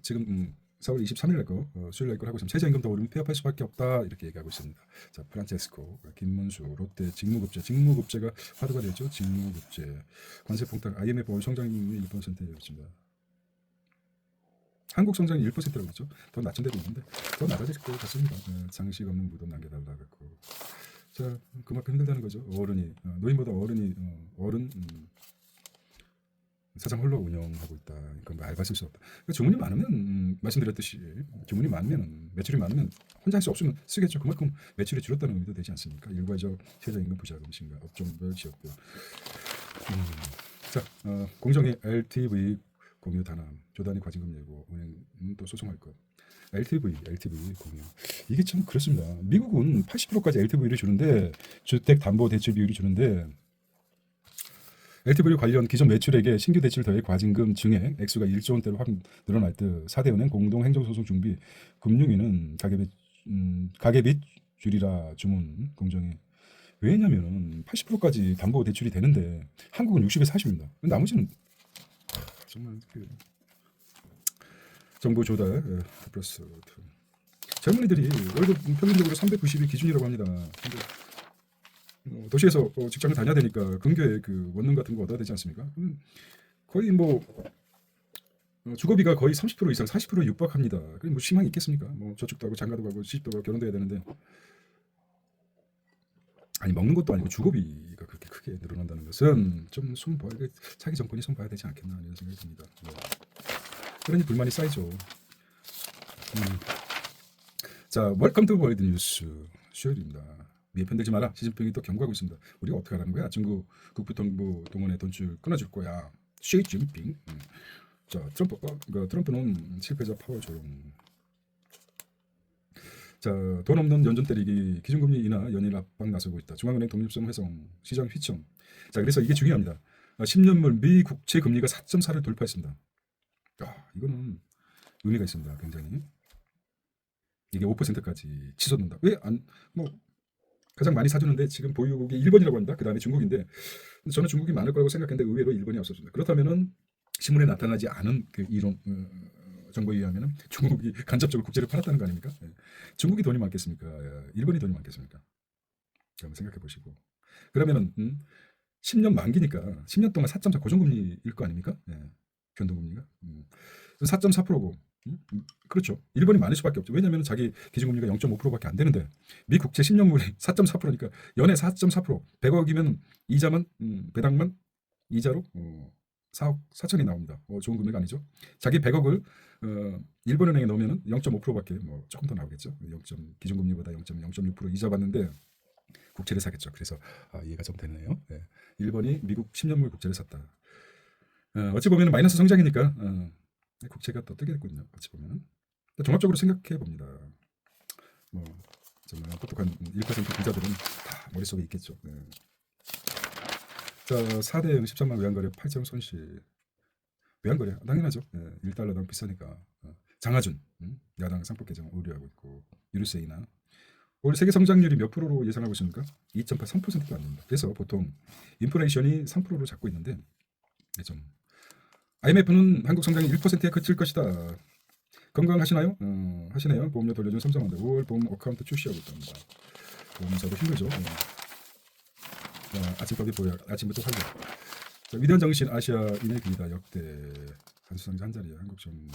지금 4월 23일 날 거, 수요일 날 걸 하고 있습니다. 최저임금 더 오르면 폐업할 수밖에 없다 이렇게 얘기하고 있습니다. 자, 프란체스코, 김문수, 롯데 직무급제가 화두가 되죠. 직무급제, 관세 폭탄, IMF 월 성장률이 1%였습니다. 한국 성장이 1%라고 했죠. 더 낮은 데도 있는데 더 낮아질 것 같습니다. 장식 없는 무덤 남겨달라고. 자, 그만큼 힘들다는 거죠. 어른이 노인보다 어른 사장 홀로 운영하고 있다. 그러니까 뭐 알바 쓸 수 없다. 그러니까 주문이 많으면 말씀드렸듯이 주문이 많으면 매출이 많으면 혼자 할 수 없으면 쓰겠죠. 그만큼 매출이 줄었다는 의미도 되지 않습니까? 일괄적 최저임금 부자금 신가 업종별 지역별. 자, 공정위 LTV 공유 단함 조단위 과징금 예고 은행은 또 소송할 것. LTV 공유 이게 참 그렇습니다. 미국은 80%까지 LTV를 주는데 주택 담보 대출 비율이 주는데 LTV 관련 기존 매출액에 신규 대출 더해 과징금 증액 액수가 1조 원대로 확 늘어날 듯 4대 은행 공동 행정소송 준비 금융위는 가계빚 줄이라 주문 공정위. 왜냐면은 80%까지 담보 대출이 되는데 한국은 60에 40입니다. 나머지는 정말 정부 조달 플러스 젊은이들이 월급 평균적으로 390이 기준이라고 합니다. 근데 도시에서 직장을 다녀야 되니까 근교에 그 원룸 같은 거 얻어야 되지 않습니까? 거의 뭐 주거비가 거의 30% 이상 40%에 육박합니다. 그게 뭐 희망이 있겠습니까? 뭐 저축도 하고 장가도 가고 시집도 가고 결혼도 해야 되는데 아니 먹는 것도 아니고 주거비가 그렇게 크게 늘어난다는 것은 좀 차기 정권이 손 봐야 되지 않겠나 이런 생각이 듭니다. 그러니 불만이 쌓이죠. 자, 웰컴 투 월드 뉴스 수요일입니다. 미에 편들지 마라. 시진핑이 또 경고하고 있습니다. 우리가 어떻게 하라는 거야? 중국 국부통부 동원의 돈줄 끊어줄 거야. 시진핑. 자, 트럼프는 실패자 파월 조롱. 자, 돈 없는 연준 때리기, 기준금리 인하 연일 압박 나서고 있다. 중앙은행 독립성 훼손, 시장 휘청. 자, 그래서 이게 중요합니다. 10년물 미 국채 금리가 4.4를 돌파했습니다. 이거는 의미가 있습니다. 굉장히. 이게 5%까지 치솟는다. 왜 가장 많이 사주는데 지금 보유국이 일본이라고 합니다. 그 다음에 중국인데 저는 중국이 많을 거라고 생각했는데 의외로 일본이 없었습니다. 그렇다면은 신문에 나타나지 않은 그 이론 정보에 의하면은 중국이 간접적으로 국제를 팔았다는 거 아닙니까? 중국이 돈이 많겠습니까? 일본이 돈이 많겠습니까? 한번 생각해 보시고 그러면은 10년 만기니까 10년 동안 4.4 고정금리일 거 아닙니까? 변동금리가 4.4%고 그렇죠. 일본이 많을 수밖에 없죠. 왜냐하면 자기 기준금리가 0.5%밖에 안 되는데 미 국채 10년물이 4.4%니까 연에 4.4% 100억이면 이자만 배당만 이자로 4억 4천이 나옵니다. 좋은 금액 아니죠. 자기 100억을 일본은행에 넣으면 0.5%밖에 조금 더 나오겠죠. 기준금리보다 0.6% 이자 받는데 국채를 사겠죠. 그래서 이해가 좀 되네요. 일본이 미국 10년물 국채를 샀다. 어찌 보면 마이너스 성장이니까 국채가 더 뜨겠군요. 어찌 보면 종합적으로 생각해 봅니다. 정말 똑똑한 1% 부자들은 다 머릿속에 있겠죠. 자, 4대 13만 외환거래 8점 손실. 외환거래 당연하죠. 1달러당 비싸니까. 장하준 야당 상법 개정 우려하고 있고 유류세이나 올 세계 성장률이 몇 프로로 예상하고 있습니까? 2.8, 3%도 안 됩니다. 그래서 보통 인플레이션이 3%로 잡고 있는데 좀 IMF는 한국 성장이 1%에 그칠 것이다. 건강하시나요? 하시네요. 보험료 돌려준 삼성한테 5월 보험 어카운트 출시하고 있답니다. 보험사도 힘들죠. 아침밥이 보여. 아침부터 활력. 위대한 정신 아시아인의 길이다. 역대 한수상자 한 자리에 한국전.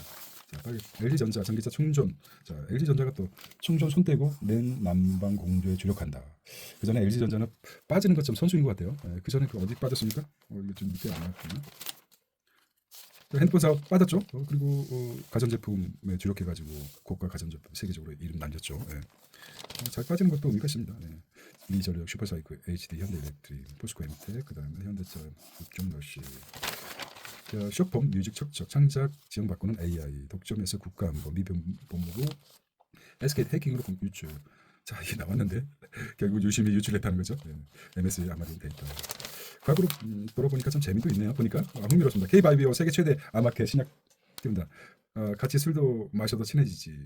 자, 빨리 LG전자 전기차 충전. 자, LG전자가 또 충전 손 떼고 낸 난방 공조에 주력한다. 그 전에 LG전자는 빠지는 것 좀 선수인 것 같아요. 그 전에 어디 빠졌습니까? 이거 좀 밑에 안 나왔구나. 핸드폰 사업 빠졌죠. 그리고 가전제품에 주력해가지고 고가 가전제품 세계적으로 이름 날렸죠. 잘 빠지는 것도 의미가 있습니다. 미전력, 슈퍼사이클, HD, 현대일렉트릭, 포스코 엠텍, 그 다음에 현대차, 육종러시, 쇼폼, 뮤직 척척, 창작 지원 바꾸는 AI, 독점에서 국가안보, 미본무부, SK 해킹으로 유출. 자, 이게 나왔는데 결국 유심히 유출했다는 거죠. MS의 아마존 데이터. 과거로 돌아보니까 참 재미도 있네요. 보니까 흥미롭습니다. K바이오 세계 최대 아마켓 신약 띄운다. 같이 술도 마셔도 친해지지.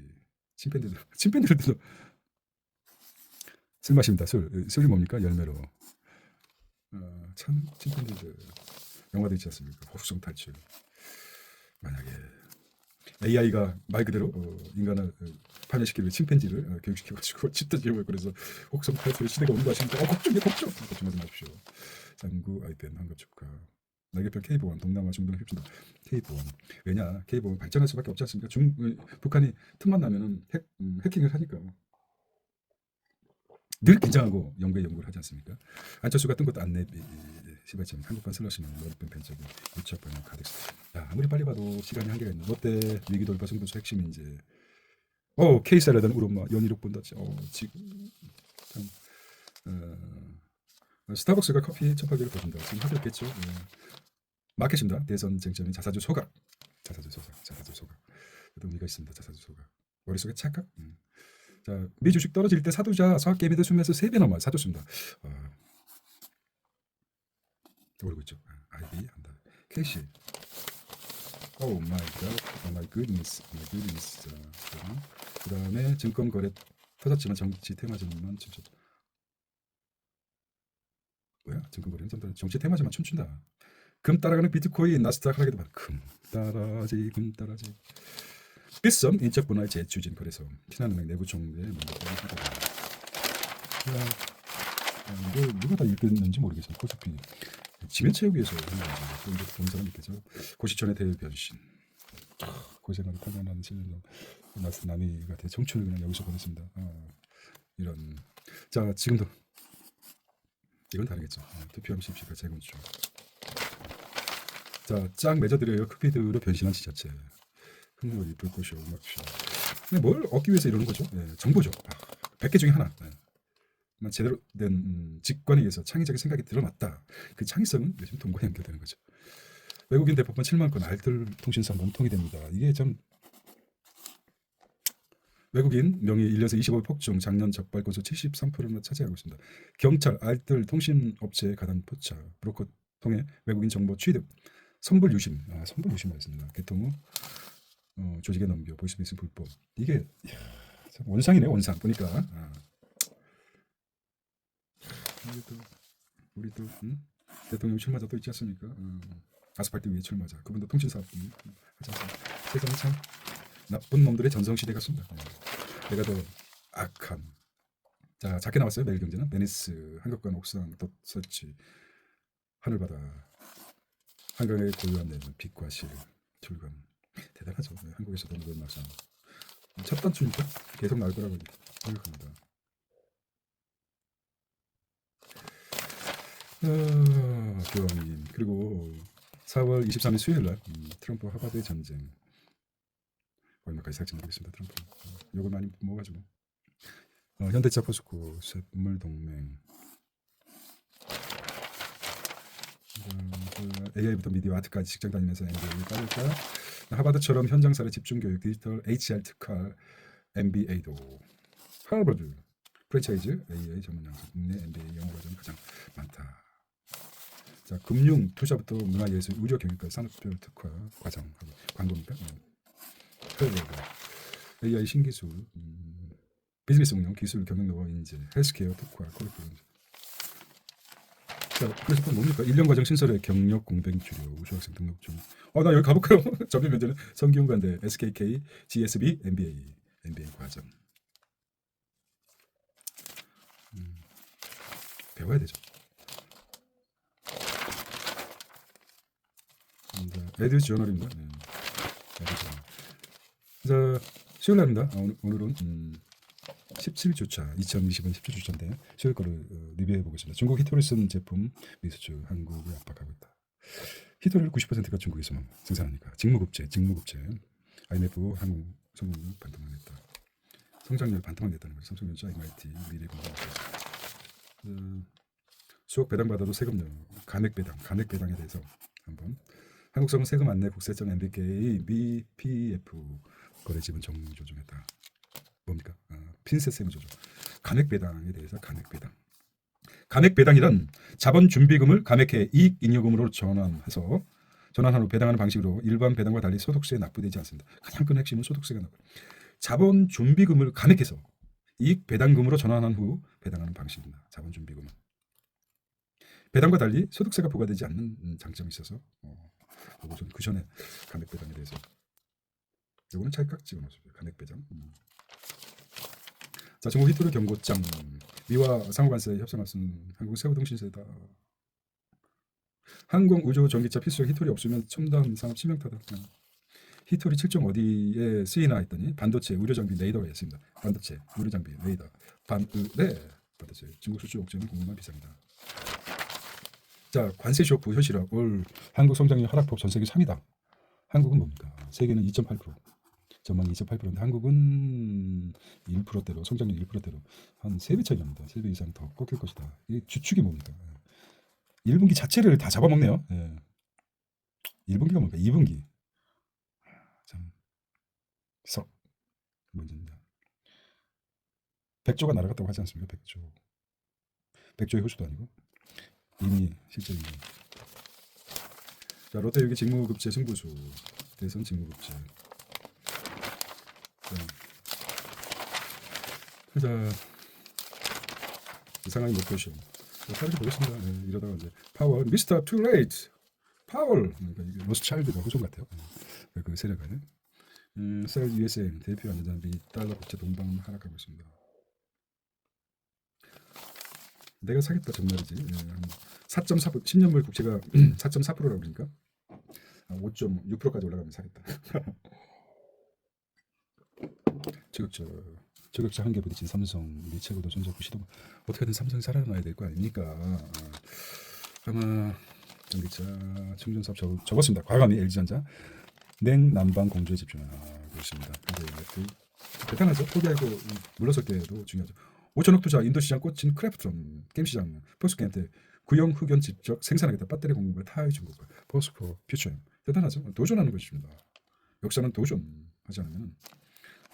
침팬들도 술 마십니다. 술이 뭡니까? 열매로. 참 침팬들도 영화도 있지 않습니까? 호수성 탈출. 만약에 AI가 말 그대로 인간을 파멸시키기 위해 침팬지를 교육시켜가지고 집도 지어버리고 그래서 혹성 탈출의 시대가 온 거 아십니까? 걱정하지 마십시오. 장구 아이펜 환갑 축하. 날개편 K보안 동남아 중동 휩친다. K보안 왜냐 K보안 발전할 수밖에 없지 않습니까? 북한이 틈만 나면은 해킹을 하니까 늘 긴장하고 연구를 하지 않습니까? 안철수가 뜬 것도 안내 시발점 한국판 슬러시는 머리pen 벤적인 유착반응 가득. 야 아무리 빨리 봐도 시간이 한계가 있는 롯데 위기 돌파 승부수 핵심 인재. 케이스라던 우르마 연이력 본다. 지금 참 스타벅스가 커피 첩하기를 보신다. 지금 하고 있겠죠. 마켓입니다. 대선 쟁점인 자사주 소각. 자사주 소각. 의미가 있습니다. 자사주 소각. 머릿속에 착각. 자, 미 주식 떨어질 때 사두자 서학개미들 수면에서 3배 넘어 사줬습니다. 오르고 있죠. 아이비 한다. 캐시. 오 마이 갓. 오 마이 굿니스. 그 다음에 증권 거래 터졌지만 정치 테마주만 춤춘다. 뭐야? 증권 거래는 정치 테마주만 춤춘다. 금 따라가는 비트코인 나스닥 하락에도 금 따라지. 필성 인적 분할 재추진 거래소 신한은행 내부 총재 누가 다 읽었는지 모르겠어요. 코스피 지면체육에서 본 사람 있겠죠. 고시촌의 대변신 고생하는 탄탄한 7년 나미가 청춘을 그냥 여기서 보냈습니다. 이런 자 지금도 이건 다르겠죠. 투표함 십시가 재건축. 자, 짱 맺어드려요. 크피드로 변신한 지자체. 흥놀이, 불꽃쇼, 음악쇼. 근데 뭘 얻기 위해서 이러는 거죠? 정보죠. 100개 중에 하나. 제대로 된 직관에 의해서 창의적인 생각이 드러났다. 그 창의성은 요즘 돈과 연결되는 거죠. 외국인 대법원 7만 건 알뜰 통신사 몸통이 됩니다. 이게 좀 외국인 명의 1년에서 25일 폭증, 작년 적발 건수 73%나 차지하고 있습니다. 경찰, 알뜰 통신업체에 가담 포착, 브로커 통해 외국인 정보 취득, 선불 유심, 선불 유심하였습니다. 개통 후 조직에 넘겨 보이스 비스 불법. 이게 참 원상이네 원상 보니까. 우리도 대통령 출마자 또 있지 않습니까? 아스팔트 위에 출마자. 그분도 통신사업 하지 않습니까? 세상에 참 나쁜 놈들의 전성시대 같습니다. 내가 더 악한. 자 작게 나왔어요. 매일경제는 베니스 한국관 옥상 덧설치 하늘바다 한강에 고요한 내는 빛과 실 출감. 대단하죠. 한국에서도 노벨 막상 첫 단추니까 계속 나올 거라고 생각합니다. 교황님 그리고 4월 23일 수요일날 트럼프 하버드 전쟁 얼마까지 살지 모르겠습니다. 트럼프 욕을 많이 먹어가지고 현대차 포스코 쇠물동맹 AI부터 미디어 아트까지 직장 다니면서 MBA 빠질까? 하버드처럼 현장사례 집중교육 디지털 HR 특화 MBA도 하버드 프랜차이즈 AI 전문 양성 국내 MBA 영어 과정이 가장 많다. 자 금융 투자부터 문화예술 의료 경영까지 산업별 특화 과정 광고입니까? AI 신기술 비즈니스 운영 기술 경영 노하우 인재 헬스케어 특화 콜렉티브. 자 그래서 또 뭡니까? 1년 과정 신설의 경력 공백 주료 우수학생 등록 중. 나 여기 가볼까요? 접임 면제는 성균관대 SKK GSB MBA 과정. 배워야 되죠. 에듀 저널입니다. 에듀 저널. 자, 수요일 날입니다. 오늘은 17주차, 2020년 17주차인데 수요일 거를 리뷰해 보겠습니다. 중국 히토를 쓴 제품 미수출 한국을 압박하고 있다. 히토를 90%가 중국에서만 생산하니까 직무급제. IMF 한국 성공률 반토막 냈다. 성장률 반토막 냈다는 거죠. 삼성전자, MIT, 미래공학. 수억 배당받아도 세금료, 간액 배당에 대해서 한번 한국성은 세금 안내 국세청 MBK BPF 거래 지분 정리 조정했다. 뭡니까? 핀셋 세무 조정. 간액 배당에 대해서 간액 배당이란 자본 준비금을 감액해 이익 잉여금으로 전환한 후 배당하는 방식으로 일반 배당과 달리 소득세에 납부되지 않습니다. 가장 큰 핵심은 소득세가 납부. 자본 준비금을 감액해서 이익 배당금으로 전환한 후 배당하는 방식입니다. 자본 준비금은 배당과 달리 소득세가 부과되지 않는 장점이 있어서 그 전에 감액 배당에 대해서 이거는 찰칵 찍어놓으십시오. 간획 배정. 자, 중국 히토르 경고장. 미와 상호관세 협상할 수 있는 한국 세우동 신세다. 항공 우주 전기차 필수적 히토리 없으면 첨단 산업 치명타다. 히토리 7종 어디에 쓰이나 했더니 반도체, 의료 장비, 레이더가 있습니다. 반도체, 의료 장비, 레이더, 반도체. 중국 수출 옥죄는 공급만 비쌉니다. 자, 관세 쇼크 현실화. 올 한국 성장률 하락폭 전 세계 3위다. 한국은 뭡니까? 세계는 2.8%. 전망이 2.8%인데 한국은 1%대로 성장률 1%대로 한 3배 차이 납니다. 3배 이상 더 꺾일 것이다. 이 주축이 뭡니까? 1분기 자체를 다 잡아먹네요. 예. 1분기가 뭡니까? 2분기. 참, 문제입니다. 100조가 날아갔다고 하지 않습니까? 100조. 100조의 호수도 아니고 이미 실제 이미. 자, 롯데 여기 직무급제 승부수. 대선 직무급제. 자, 이상하게 못 보시오. 빠르게 보겠습니다. 네, 이러다가 이제 파월, 미스터 투 레이트, 파월. 그러니까 이게 로스차일드가 후손 같아요. 그 세력가. 셀 USM 대표 안전자비 달러 국채 동반 하락하고 있습니다. 내가 사겠다 정말이지. 4.4% 10년물 국채가 4.4%라고 그러니까 5.6%까지 올라가면 사겠다. 저격차 한개 부딪힌 삼성, 미 최고도 전자부 시도 어떻게든 삼성이 살아나야 될 거 아닙니까? 아마 전기차 충전 사업 적었습니다. 과감히 LG전자 냉난방 공조에 집중하나 그렇습니다. 근데 대단하죠. 포기하고 물러설 때도 중요하죠. 5천억 투자 인도 시장 꽂힌 크래프톤 게임 시장 포스코한테 구형 흑연 직접 생산하겠다. 배터리 공급과 타이 중국과 포스코 퓨처엠 대단하죠. 도전하는 것입니다. 역사는 도전하지 않으면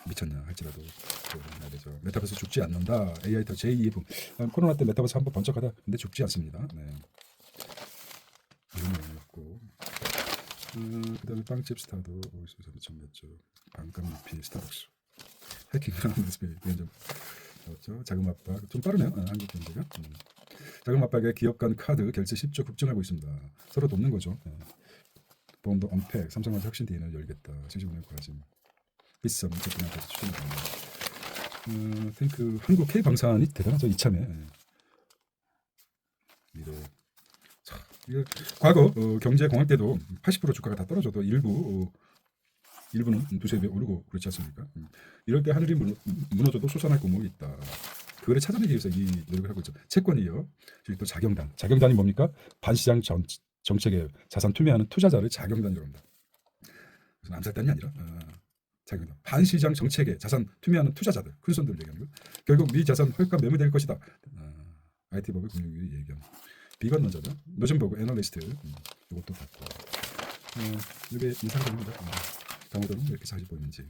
미쳤냐 할지라도 해야 되죠. 메타버스 죽지 않는다. AI터 제2의 붐. 코로나 때 메타버스 한번 번쩍하다. 근데 죽지 않습니다. 네. 이런 내용이었고 그다음에 빵집 스타도 어디서 미쳤죠. 반값 리필 스타벅스. 해킹하는 모습이 위원장 나왔죠. 자금 압박 좀 빠르네요. 한국 경제가. 자금 압박에 기업 간 카드 결제 10조 급증하고 있습니다. 서로 돕는 거죠. 보험도 언팩 삼성전자 혁신 DN을 열겠다. 신시운행 과짐. 비썸 제품한테 추천합니다. 탱크 한국 K 방산이 대단하죠. 이참에 미래. 자, 이게 과거 경제 공황 때도 80% 주가가 다 떨어져도 일부는 두세 배 오르고 그렇지 않습니까? 이럴 때 하늘이 무너져도 솟아날 구멍이 있다. 그거를 찾아내기 위해서 이 노력을 하고 있죠. 채권이요. 또 자경단. 자경단이 뭡니까? 반시장 정책에 자산 투매하는 투자자를 자경단이라고 합니다. 무슨 암살단이 아니라 자경단. 반시장 정책에 자산 투매하는 투자자들, 큰 손들을 얘기하는 거. 결국 미 자산 헐값 매물될 것이다. IT법의 금융위 얘기한 비건론자죠. 노즘버그 애널리스트 이것도 봤고 이게 인상적입니다. 강호도는 왜 이렇게 잘 보이는지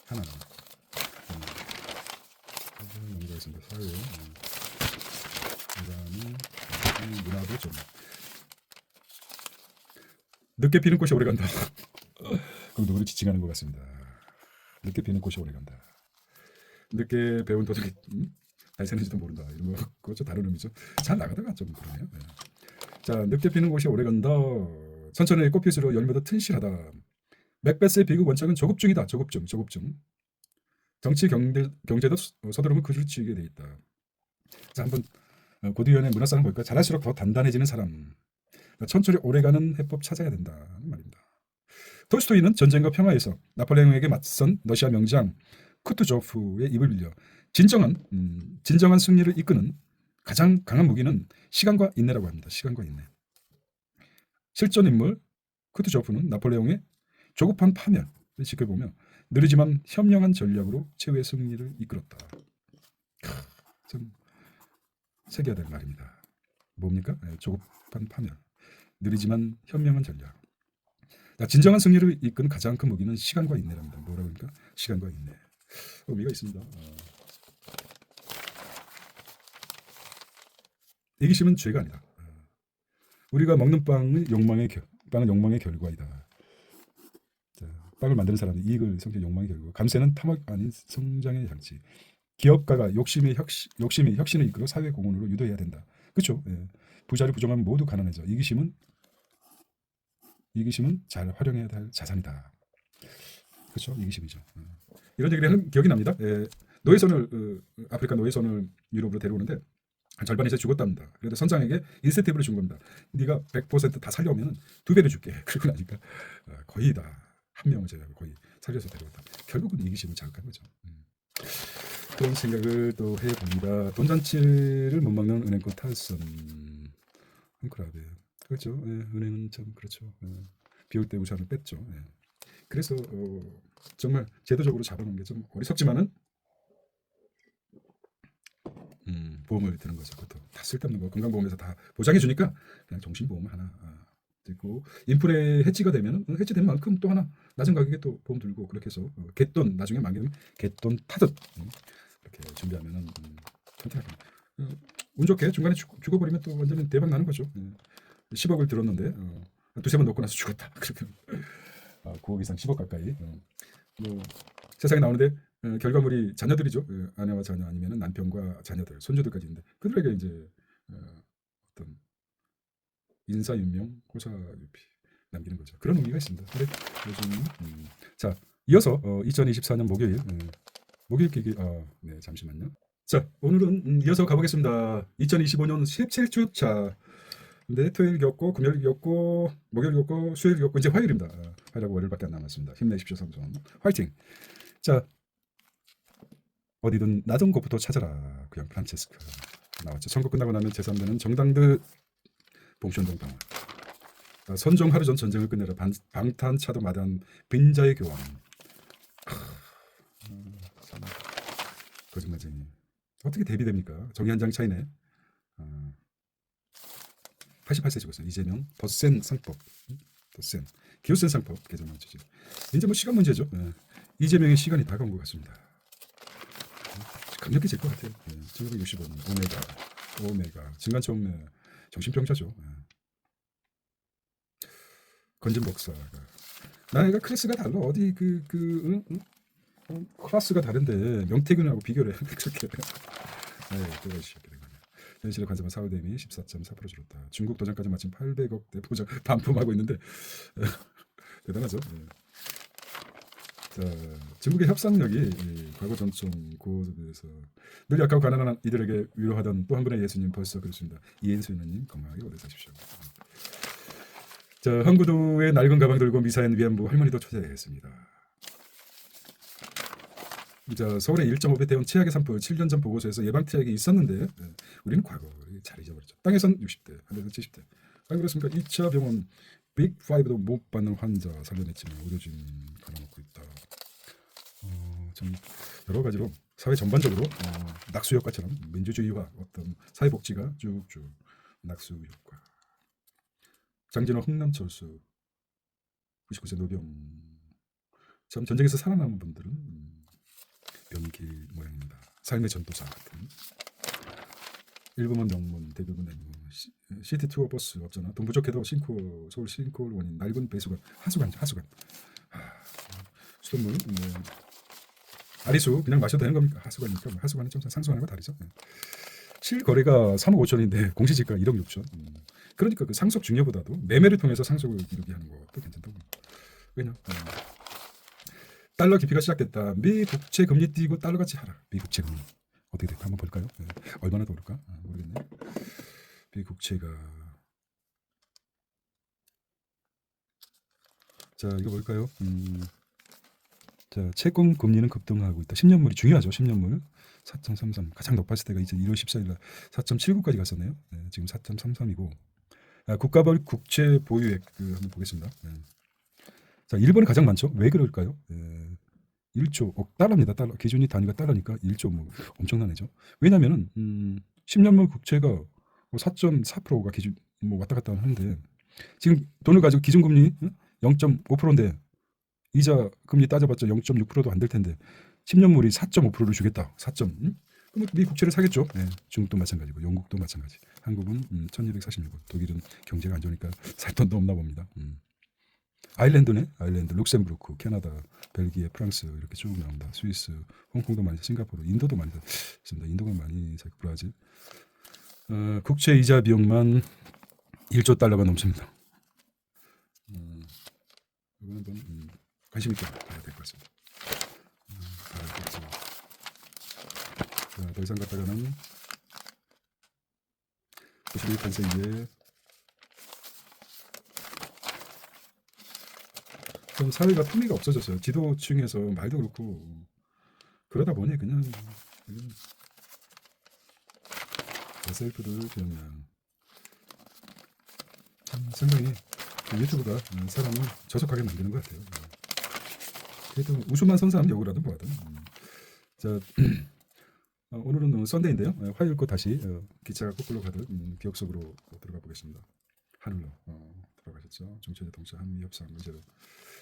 하나 뭔가 있습니다. 사회 그다음에 문화도 좀 늦게 피는 꽃이 오래 간다. 그럼 누구를 지칭하는 것 같습니다. 늦게 피는 꽃이 오래 간다. 늦게 배운 도둑이 잘 새는지도 모른다. 이런 거 그것도 다른 의미죠. 잘 나가다가 좀 그러네요. 네. 자, 늦게 피는 꽃이 오래 간다. 천천히 꽃필수록 열매도 튼실하다. 맥베스의 비극 원칙은 조급증이다. 조급증. 정치 경제도 서두르면 그를 치게 돼 있다. 자, 한번 고디언의 문화상을 볼까요? 잘할수록 더 단단해지는 사람. 천천히 오래가는 해법 찾아야 된다는 말입니다. 톨스토이는 전쟁과 평화에서 나폴레옹에게 맞선 러시아 명장 쿠투조프의 입을 빌려 진정한 승리를 이끄는 가장 강한 무기는 시간과 인내라고 합니다. 시간과 인내. 실존 인물 쿠투조프는 나폴레옹의 조급한 파멸을 지켜보며 느리지만 현명한 전략으로 최후의 승리를 이끌었다. 좀 새겨야 될 말입니다. 뭡니까? 조급한 파멸. 느리지만 현명한 전략. 진정한 승리를 이끄는 가장 큰 무기는 시간과 인내랍니다. 뭐라고 합니까? 시간과 인내. 의미가 있습니다. 이기심은 죄가 아니다. 우리가 먹는 빵은 욕망의 결과이다. 빵을 만드는 사람은 이익을 성취 욕망의 결과. 감세는 탐욕 아닌 성장의 장치. 기업가가 욕심이 혁신을 이끌어 사회 공헌으로 유도해야 된다. 그렇죠? 예. 부자를 부정하면 모두 가난해져. 이기심은 잘 활용해야 할 자산이다. 그렇죠. 이기심이죠. 이런 얘기를 하는 기억이 납니다. 예, 노예선을 아프리카 노예선을 유럽으로 데려오는데 한 절반이 이제 죽었답니다. 그래도 선장에게 인센티브를 준 겁니다. 네가 100%다 살려오면 2배를 줄게. 그러고 나니까 거의 다 한 명을 제외하고 거의 살려서 데려왔다. 결국은 이기심을 자극한 거죠. 그런 생각을 또 해봅니다. 돈잔치를 못 막는 은행권 탈선. 헝클아베. 그렇죠. 예, 은행은 참 그렇죠. 비올 때 우산을 뺐죠. 예. 그래서 정말 제도적으로 잡아놓은 게 좀 어리석지만은 보험을 드는 거죠. 그것도 다 쓸데없는 거 건강보험에서 다 보장해 주니까 그냥 정신보험 하나 듣고 인플레 해지가 되면 해지된 만큼 또 하나 낮은 가격에 또 보험 들고 그렇게 해서 갯돈 나중에 만기되면 갯돈 타듯 그렇게 준비하면은 천태하게 운 좋게 중간에 죽어버리면 또 완전히 대박 나는 거죠. 10억을 들었는데 두세 번 넣고 나서 죽었다. 그러면 9억 이상 10억 가까이 뭐 세상에 나오는데 결과물이 자녀들이죠. 아내와 자녀 아니면 남편과 자녀들, 손주들까지 있는데 그들에게 이제 어떤 인사윤명, 호사유피 남기는 거죠. 그런 의미가 있습니다. 근데 요즘 자 이어서 2024년 목요일 목요일 기기 네 잠시만요. 자 오늘은 이어서 가보겠습니다. 2025년 17주차. 근데 토요일 겪고 금요일 겪고 목요일 겪고 수요일 겪고 이제 화요일입니다. 화요일하고 월요일밖에 안 남았습니다. 힘내십시오 삼성. 화이팅. 자 어디든 낮은 곳부터 찾아라. 그냥 프란체스카 나왔죠. 선거 끝나고 나면 제3대는 정당들 봉션동 방화. 선종 하루 전 전쟁을 끝내라. 방탄차도 마다한 빈자의 교환. 거짓말쟁이. 어떻게 대비됩니까? 정의 한 장 차이네. 88세 죽었어요. 이재명 덧센 상법. 덧센 기호센 상법 개정안 주지. 이제 뭐 시간 문제죠. 이재명의 시간이 다가온 것 같습니다. 강력해질 것 같아요. 1965년 오메가 증간총 정신병자죠. 건진 목사가 나이가 클래스가 달라. 어디 클래스가 다른데 명태균하고 비교를 해. 그렇게 그거 시작이 된 거네요. 현실의 관세만 사후 대비 14.4% 줄었다. 중국 도장까지 마침 800억대 보장 반품하고 있는데 대단하죠. 자, 중국의 협상력이 과거 전통 고도에서 늘 약하고 가난한 이들에게 위로하던 또 한 분의 예수님 벌써 그렇습니다. 이인수님 건강하게 오래 사십시오. 자, 항구도에 낡은 가방 들고 미사연 위안부 할머니도 초대했습니다. 자, 서울의 1.5배 대원 치약의 산불 7년 전 보고서에서 예방 치약이 있었는데 우리는 과거 잘 잊어버렸죠. 땅에선 60대, 하늘에선 70대. 아니 그렇습니까? 2차 병원 빅5도 못 받는 환자 살려냈지만 의료진 가려놓고 있다. 좀 여러 가지로 사회 전반적으로 낙수 효과처럼 민주주의와 어떤 사회복지가 쭉쭉 낙수 효과. 장진호 흥남철수 99세 노병. 참 전쟁에서 살아남은 분들은 변길 모양입니다. 삶의 전도사 같은 일부만 명문 대부분 시티 투어 버스 없잖아. 돈 부족해도 서울 싱크홀 원인 낡은 배수관 하수관이죠. 하수관. 수돗물 아리수 그냥 마셔도 되는 겁니까? 하수관이니까 하수관은 좀 상수관과 다르죠. 실거래가 3억 5천인데 공시지가 1억 6천. 그러니까 그 상속 중요보다도 매매를 통해서 상속을 이루게 하는 것도 괜찮다고. 왜냐? 달러 기피가 시작됐다. 미 국채 금리 띄고 달러 같이 하라. 미 국채 금리 어떻게 될까 한번 볼까요? 얼마나 더 오를까? 모르겠네. 미 국채가 자 이거 볼까요? 자 채권 금리는 급등하고 있다. 10년물이 중요하죠. 10년물 4.33 가장 높았을 때가 이제 1월 14일 날 4.79까지 갔었네요. 지금 4.33이고 국가별 국채 보유액 한번 보겠습니다. 자 일본이 가장 많죠. 왜 그럴까요? 1조 달러입니다. 달러 기준이 단위가 달러니까 1조 뭐 엄청나네죠. 왜냐면은 10년물 국채가 4.4%가 기준 뭐 왔다 갔다 하는데 지금 돈을 가지고 기준금리 0.5%인데 이자 금리 따져봤자 0.6%도 안 될 텐데 10년물이 4.5%를 주겠다. 4점. 그럼 미 국채를 사겠죠. 중국도 마찬가지고 영국도 마찬가지. 한국은 1246원. 독일은 경제가 안 좋으니까 살 돈도 없나 봅니다. 아일랜드네. 아일랜드, 룩셈부르크, 캐나다, 벨기에, 프랑스 이렇게 쭉 나옵니다. 스위스, 홍콩도 많이 사, 싱가포르, 인도도 많이 샀습니다. 인도가 많이 사, 브라질. 국채 이자 비용만 1조 달러가 넘습니다. 이거는 관심 있게 봐야 될 것 같습니다. 알겠죠. 자, 더 이상 갔다가는 91탄세 이에 좀 사회가 품위가 없어졌어요. 지도층에서 말도 그렇고 그러다 보니 그냥 셀프들 그냥 상당히 유튜브가 사람을 저속하게 만드는 것 같아요. 그래도 웃음만 선사하면 욕을 하든 뭐하든. 자, 오늘은 썬데이인데요. 화요일 거 다시 기차가 거꾸로 가듯 기억 속으로 들어가 보겠습니다. 하늘로 들어가셨죠. 중체자동차 한미 협상 문제로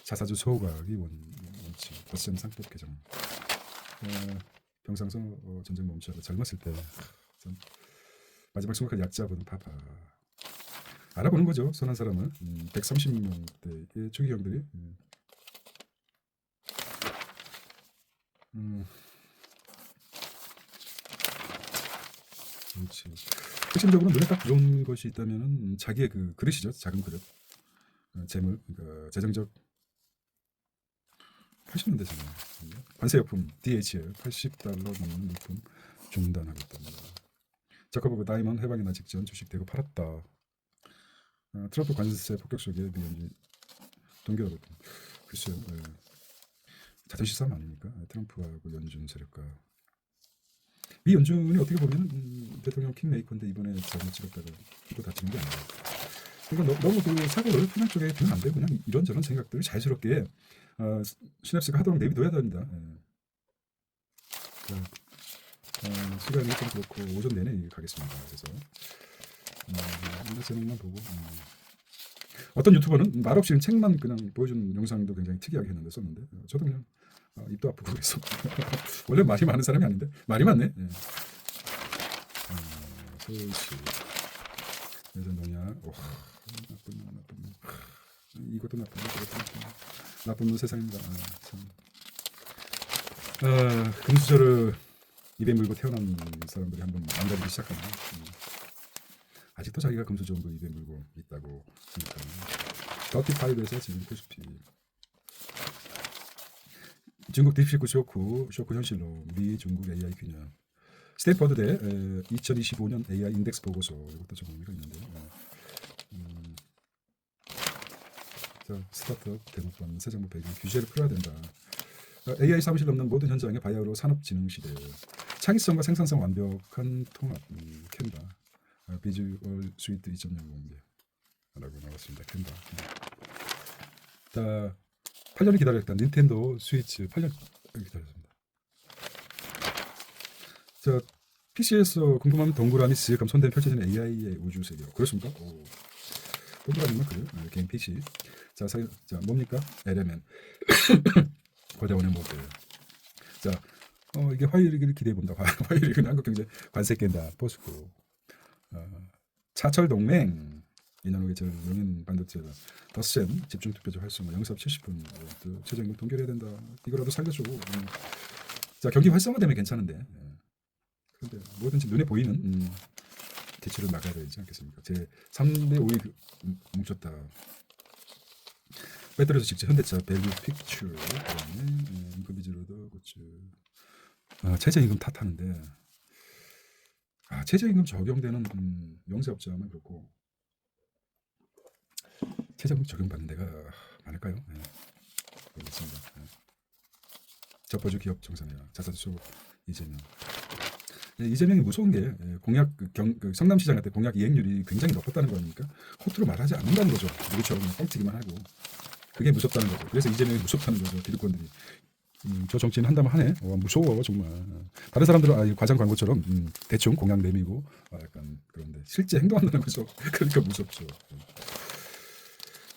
자사주 소각이 원칙 버스전 상법 개정. 병상서 전쟁 멈춰라. 젊었을 때 마지막 순간까지 약자보는 파파. 알아보는 거죠. 선한 사람은 130명대의 추기경들이 그렇지. 핵심적으로 눈에 딱 들어온 것이 있다면은 자기의 그 그릇이죠. 작은 그릇. 재물, 그러니까 재정적 80년대잖아요. 관세역품 DHL 80달러 넘는 물품 중단하겠답니다. 자커버그 다이먼 해방이 나 직전 주식 대거 팔았다. 트럼프 관세 폭격 속에 미연지 동결하고 글쎄요. 자존심 싸움 아닙니까? 트럼프하고 연준 세력과 미 연준이 어떻게 보면 대통령 킹메이커인데 이번에 잘못 찍었다가 이거 다치는 게 아니에요. 그러니까 너무 그 사고를 편향 쪽에 두면 안 되고 그냥 이런저런 생각들을 자연스럽게 시냅스가 하도록 내비둬야 됩니다. 시간이 좀 그렇고 오전 내내 가겠습니다. 그래서 제목만 보고 어떤 유튜버는 말없이 책만 그냥 보여주는 영상도 굉장히 특이하게 했는데 썼는데 저도 그냥 입도 아프고 그래서 원래 말이 많은 사람이 아닌데 말이 많네. 서울시 예전 농약 나쁜 이것도 나쁜 저것도 나쁜 세상입니다. 금수저를 입에 물고 태어난 사람들이 한번 망가지기 시작하면 아직도 자기가 금수 좋은 거 입에 물고 있다고 생각하는 더티5에서 지금 코스피 중국 딥시크 쇼크 현실로 미 중국 AI 균형 스탠퍼드대 2025년 AI 인덱스 보고서 이것도 좀 의미가 있는데요. 스타트업 대목반 새 정부 배경 규제를 풀어야 된다. AI 사무실 없는 모든 현장의 바이오로 산업진흥 시대 창의성과 생산성 완벽한 통합 캔바 비주얼 스위트 2.0 공개라고 나왔습니다. 캔바. 8년을 기다렸다. 닌텐도 스위치 8년 기다렸습니다. 자, PC에서 궁금하면 동그라미 쓱 하면 손대면 펼쳐지는 AI의 우주 세계. 그렇습니까? 동그라미만 그래요. 게임 PC. 자, 뭡니까? LMN. 고대원의 모델. 자, 이게 화요일을 기대해 본다. 화요일이 그냥 한국경제 관세 깬다. 포스코. 차철 동맹. 인하노기 절 용인 반도체 더센 집중 투표제 활성화 영삽 70분 최저임금 동결해야 된다. 이거라도 살려줘. 자, 경기 활성화되면 괜찮은데. 그런데 뭐든지 눈에 보이는 대출을 막아야 되지 않겠습니까? 제 3대 5위 뭉쳤다. 배터리에서 직접 현대차 밸류 픽처 그다음에 인건비지로도 고추 최저임금 탓하는데 최저임금 적용되는 영세업자만 그렇고 최저임금 적용받는 데가 많을까요? 모르겠습니다. 접보주 기업 정상회와 자사주 이재명. 이재명이 무서운 게 공약 성남시장 때 공약 이행률이 굉장히 높았다는 거니까 허투루 말하지 않는다는 거죠. 누구처럼 뻥치기만 하고 그게 무섭다는 거죠. 그래서 이재명이 무섭다는 거죠. 기득권들이 저 정치인 한다면 하네. 무서워 정말. 다른 사람들은 과장 광고처럼 대충 공약 내미고 약간 그런데 실제 행동한다는 거죠. 그러니까 무섭죠.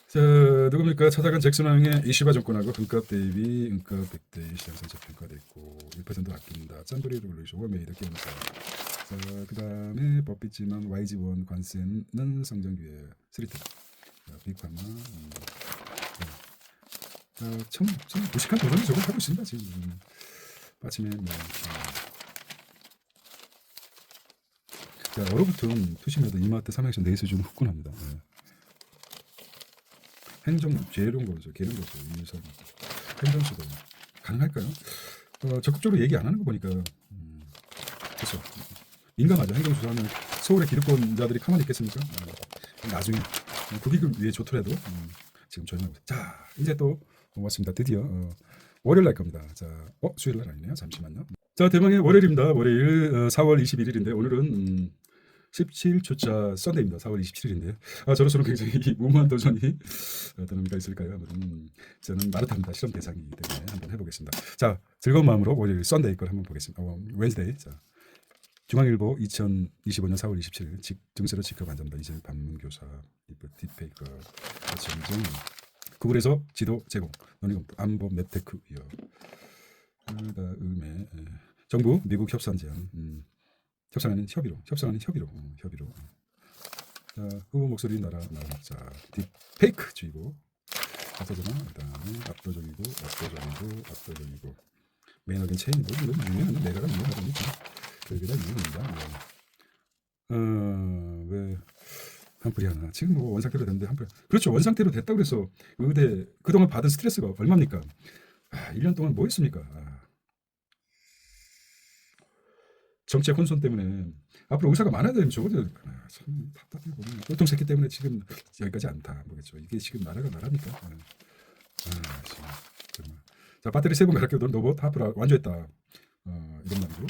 자, 누굽니까? 찾아간 잭슨왕의 이시바 정권하고 금값 대비 은값 100대 시장선 저평가됐고 1% 아낀다. 짠돌이를 올리시고 메이드 게임사. 자, 그 다음에 법비지만 YG1 관세는 성장기회 스리트 빅파마. 참 무식한 도전을 저걸 하고 있습니다. 지금 빠짐에 자, 얼어붙은 투심에도 이마트 삼행시 네 수준 후끈합니다. 행정 재롱 거죠. 개는 거죠. 일선. 행정수도 가능할까요? 적극적으로 얘기 안 하는 거 보니까 그렇죠. 민감하죠. 행정수사하면 서울의 기득권자들이 가만히 있겠습니까? 나중에 국익을 위해 좋더라도 지금 조용하고 있어요. 자, 이제 또 왔습니다. 드디어 월요일 날 겁니다. 자, 수요일 날 아니네요. 잠시만요. 자, 대망의 월요일입니다. 월요일 4월 21일인데 오늘은 17주차 썬데이입니다. 4월 27일인데 저로서는 굉장히 무모한 도전이 어떤 의미가 있을까요? 저는 마라톤입니다. 실험 대상이기 때문에 한번 해보겠습니다. 자, 즐거운 마음으로 월요일 썬데이 걸 한번 보겠습니다. 웬스데이. 자, 중앙일보 2025년 4월 27일 증세로 직급 안전다. 이제 반문교사 딥페이커 정정 구글에서 지도 제공 논의검토 안보 맵테크 위협 그다음에 정부 미국 협상 제안 협상하는 협의로 자, 후보 목소리 나라 자 딥페이크 주의보 앞서잖아. 그다음에 압도적이고 메인어겐 체인 뭐 이건 유명한 내가가 유명하더니 그게다 유명합니다. 왜 한풀이 하나 지금 뭐 원상태로 됐는데 한풀 그렇죠. 원상태로 됐다 그래서 의대 그동안 받은 스트레스가 얼마입니까? 1년 동안 뭐 했습니까? 정책 혼선 때문에 앞으로 의사가 많아야 되면 적어도 참 답답해 보면 꼴통 새끼 때문에 지금 여기까지 안다 뭐겠죠. 이게 지금 나라가 나라니까. 정말. 자, 배터리 세분 가볍게 로봇 하프라 완주했다. 이런 말이고.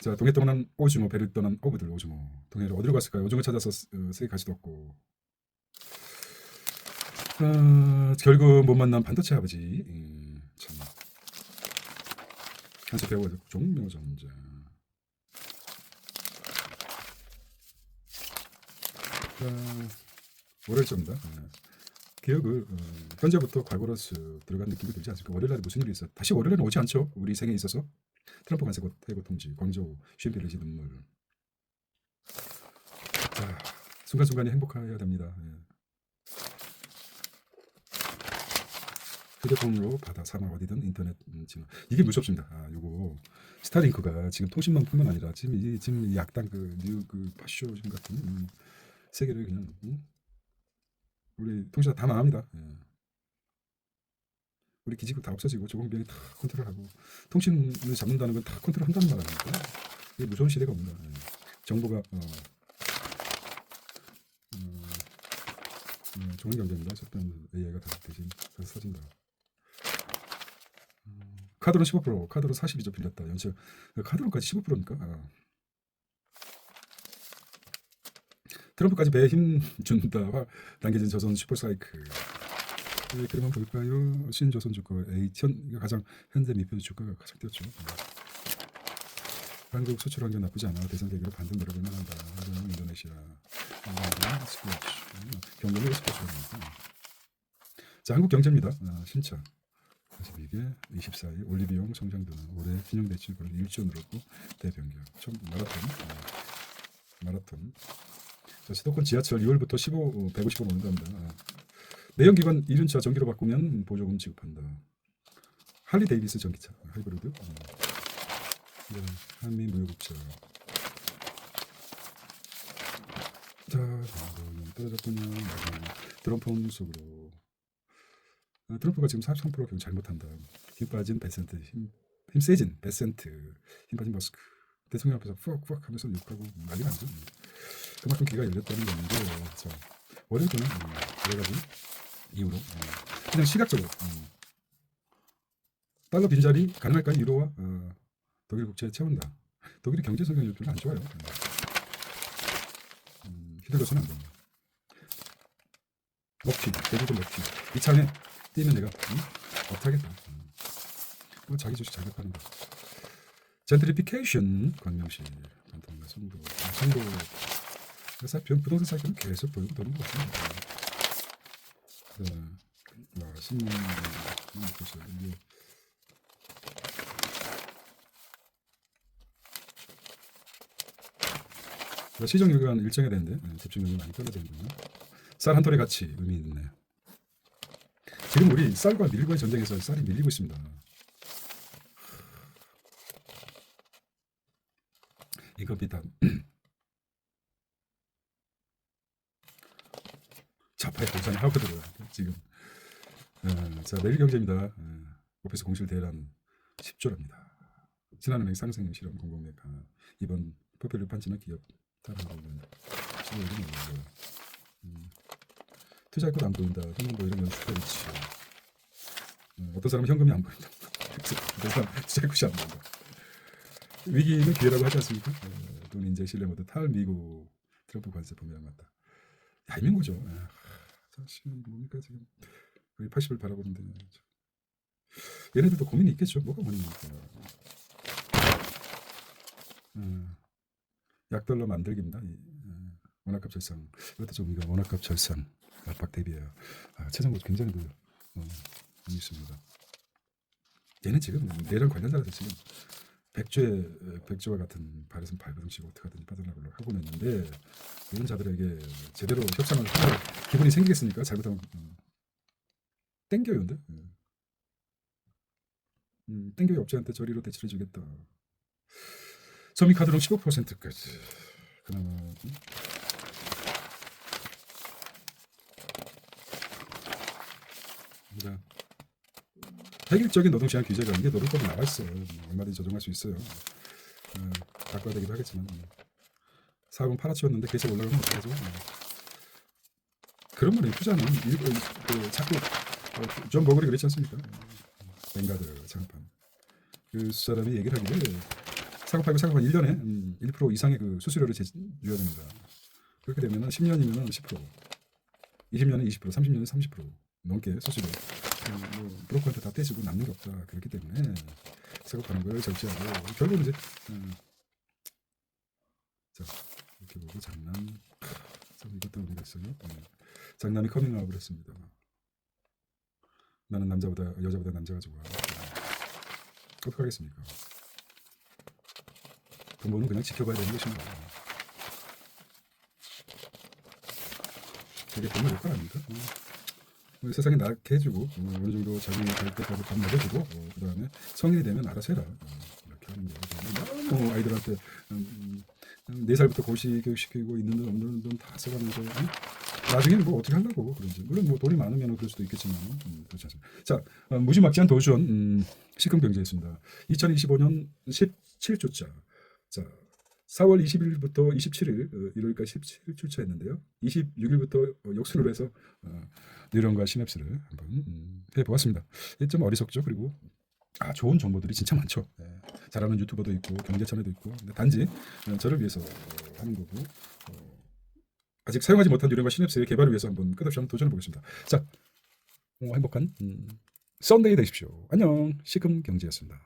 자, 동해 떠난 오징어 배를 떠난 어부들 오징어. 동해를 어디로 갔을까요? 오징어 찾아서 세계 갈 수도 없고. 결국 못 만난 반도체 아버지. 참. 한수 배워 종묘전자. 월요일입니다. 기억을 현재부터 과거로 들어간 느낌이 들지 않습니까? 월요일날 무슨 일이 있어? 다시 월요일은 오지 않죠. 우리 생에 있어서 트럼프 관세 해고 통지, 광저우 쉼필리지 눈물. 자, 순간순간이 행복해야 됩니다. 휴대폰으로 받아 사망 어디든 인터넷 진화. 이게 무섭습니다. 요거 스타링크가 지금 통신망뿐만 아니라 지금 이 약당 그 파쇼즘 같은 세계를 그냥 우리 통신사 다 망합니다. 우리 기지국 다 없어지고 조공병이 다 컨트롤하고 통신을 잡는다는 건 다 컨트롤한다는 말 아닙니까? 이게 무서운 시대가 옵니다. 정보가 좋은 경제입니다. 어떤 AI가 다 대신 써진다. 카드론 15%, 카드론 42조 빌렸다. 연체 카드론까지 15%니까. 트럼프까지 배에 힘 준다. 당겨진 조선 슈퍼사이클. 그러면 볼까요? 신조선 주가 A천 가장 현재 미표 주가가 가장 뛰었죠. 한국 수출 환경 나쁘지 않아. 대선 계기로 반등 노력을 만한다. 인도네시아, 경제력 스포츠입니다. 자, 한국 경제입니다. 신차 42개, 24일 올리비용 성장 등 올해 신용 대출 거래 1조 늘었고 대변경 총 마라톤. 자, 수도권 지하철 2월부터 150원 오른답니다. 내연기관 1륜차 전기로 바꾸면 보조금 지급한다. 할리 데이비스 전기차 하이브리드. 한미 무역국자. 자, 떨어졌군요. 트럼프 속으로. 트럼프가 지금 43% 경우 잘못한다. 힘 빠진 베센트, 힘 세진 베센트, 힘 빠진 머스크. 대통령 앞에서 푸악 하면서 욕하고 난리가 나죠. 그만큼 귀가 열렸다는 건데, 자, 월요일은 여러 가지 이유로 그냥 시각적으로 달러 빈자리 가능할까요? 유로와 독일 국채 채운다. 독일의 경제 성장률 별로 안 좋아요. 휘둘러서는 안 됩니다. 먹튀, 대부분 먹튀. 이 창에 뛰면 내가 못하겠다. 자기 주식 자기 파는 거. 젠트리피케이션 광명시 반통과 선도 부동산 사기는 계속 보이고 도는 것 같습니다. 신문 보세요. 이게 시정 여기가 일정해야 되는데 집중력이 많이 떨어지는군요. 쌀 한 톨의 가치 의미 있네. 지금 우리 쌀과 밀과의 전쟁에서 쌀이 밀리고 있습니다. 이거 비단 자파에 도전을 하거든요. 지금 자, 매일경제입니다. 오피스 공실 대란 10조랍니다. 신한은행 상생형 실험 공공맥 이번 포퓰러 판치는 기업 탈환 투자할 것 안 보인다. 현금 보이는 연수까지 어떤 사람은 현금이 안 보인다. 어떤 사람은 투자할 것이 안 보인다. 위기는 기회라고 하지 않습니까? 돈 인재 신뢰 모두 탈미국 트럼프 관세 범위랑 같다. 얄민 거죠. 지금 뭡니까 지금 거의 80을 바라보는데 얘네들도 고민이 있겠죠. 뭐가 고민입니까? 약돌로 만들기입니다. 원화값 절상. 이것도 좀 우리가 원화값 절상 압박 대비해요. 최저도 굉장히 있습니다. 얘는 지금 내란 관련자라서 지금 백조와 같은 발에선 발버둥치고 어떻게 하든지 빠져나가려고 하고는 있는데 이런 자들에게 제대로 협상을 할 기분이 생기겠습니까? 잘못하면 땡겨요, 근데 땡겨요. 업체한테 저리로 대출해주겠다. 서민카드로 15%까지 그나마 그러니까 획일적인 노동시간 규제가 이게 노동법에 나와 있어요. 얼마든지 조정할 수 있어요. 바꿔야 되기도 하겠지만 사업은 팔아치웠는데 계속 올라가면 어떡하죠? 그런 거는 투자는 자꾸 존 버글이 그랬지 않습니까? 뱅가드 장판 그 사람이 얘기를 하기를 사고 팔고 1년에 1% 이상의 그 수수료를 줘야 됩니다. 그렇게 되면 10년이면 10%, 20년은 20%, 30년은 30% 넘게 수수료 브로커한테 다 떼지고 남는 게 없다. 그렇기 때문에 사고 파는 걸 절제하고 결국은 이제 자 이렇게 보고 장남 이것도 의미가 있어요. 장남이 커밍아웃을 했습니다. 나는 여자보다 남자가 좋아. 어떡하겠습니까? 부모는 그냥 지켜봐야 되는 것입니다. 그게 부모 역할 아닙니까? 세상에 낳게 해주고 어느 정도 자기 갈 때까지 밥 먹여주고 그 다음에 성인이 되면 알아서 해라. 이렇게 하는 거예요. 너무 아이들한테 4살부터 고시 교육시키고 있는 돈 없는 돈 다 써가면서 나중에는 뭐 어떻게 하려고 그런지. 물론 뭐 돈이 많으면 그럴 수도 있겠지만 그렇지 않습니다. 자, 무지막지한 도전 시금 경제였습니다. 2025년 17주차. 자, 4월 20일부터 27일 일요일까지 17주차했는데요. 26일부터 역순으로 해서 뉴런과 시냅스를 한번 해보았습니다. 좀 어리석죠. 그리고 좋은 정보들이 진짜 많죠. 잘하는 유튜버도 있고 경제 채널도 있고 단지 저를 위해서 하는 거고 아직 사용하지 못한 뉴런과 시냅스의 개발을 위해서 한번 끝없이 한번 도전해 보겠습니다. 자, 행복한 썬데이 되십시오. 안녕. 시금 경제였습니다.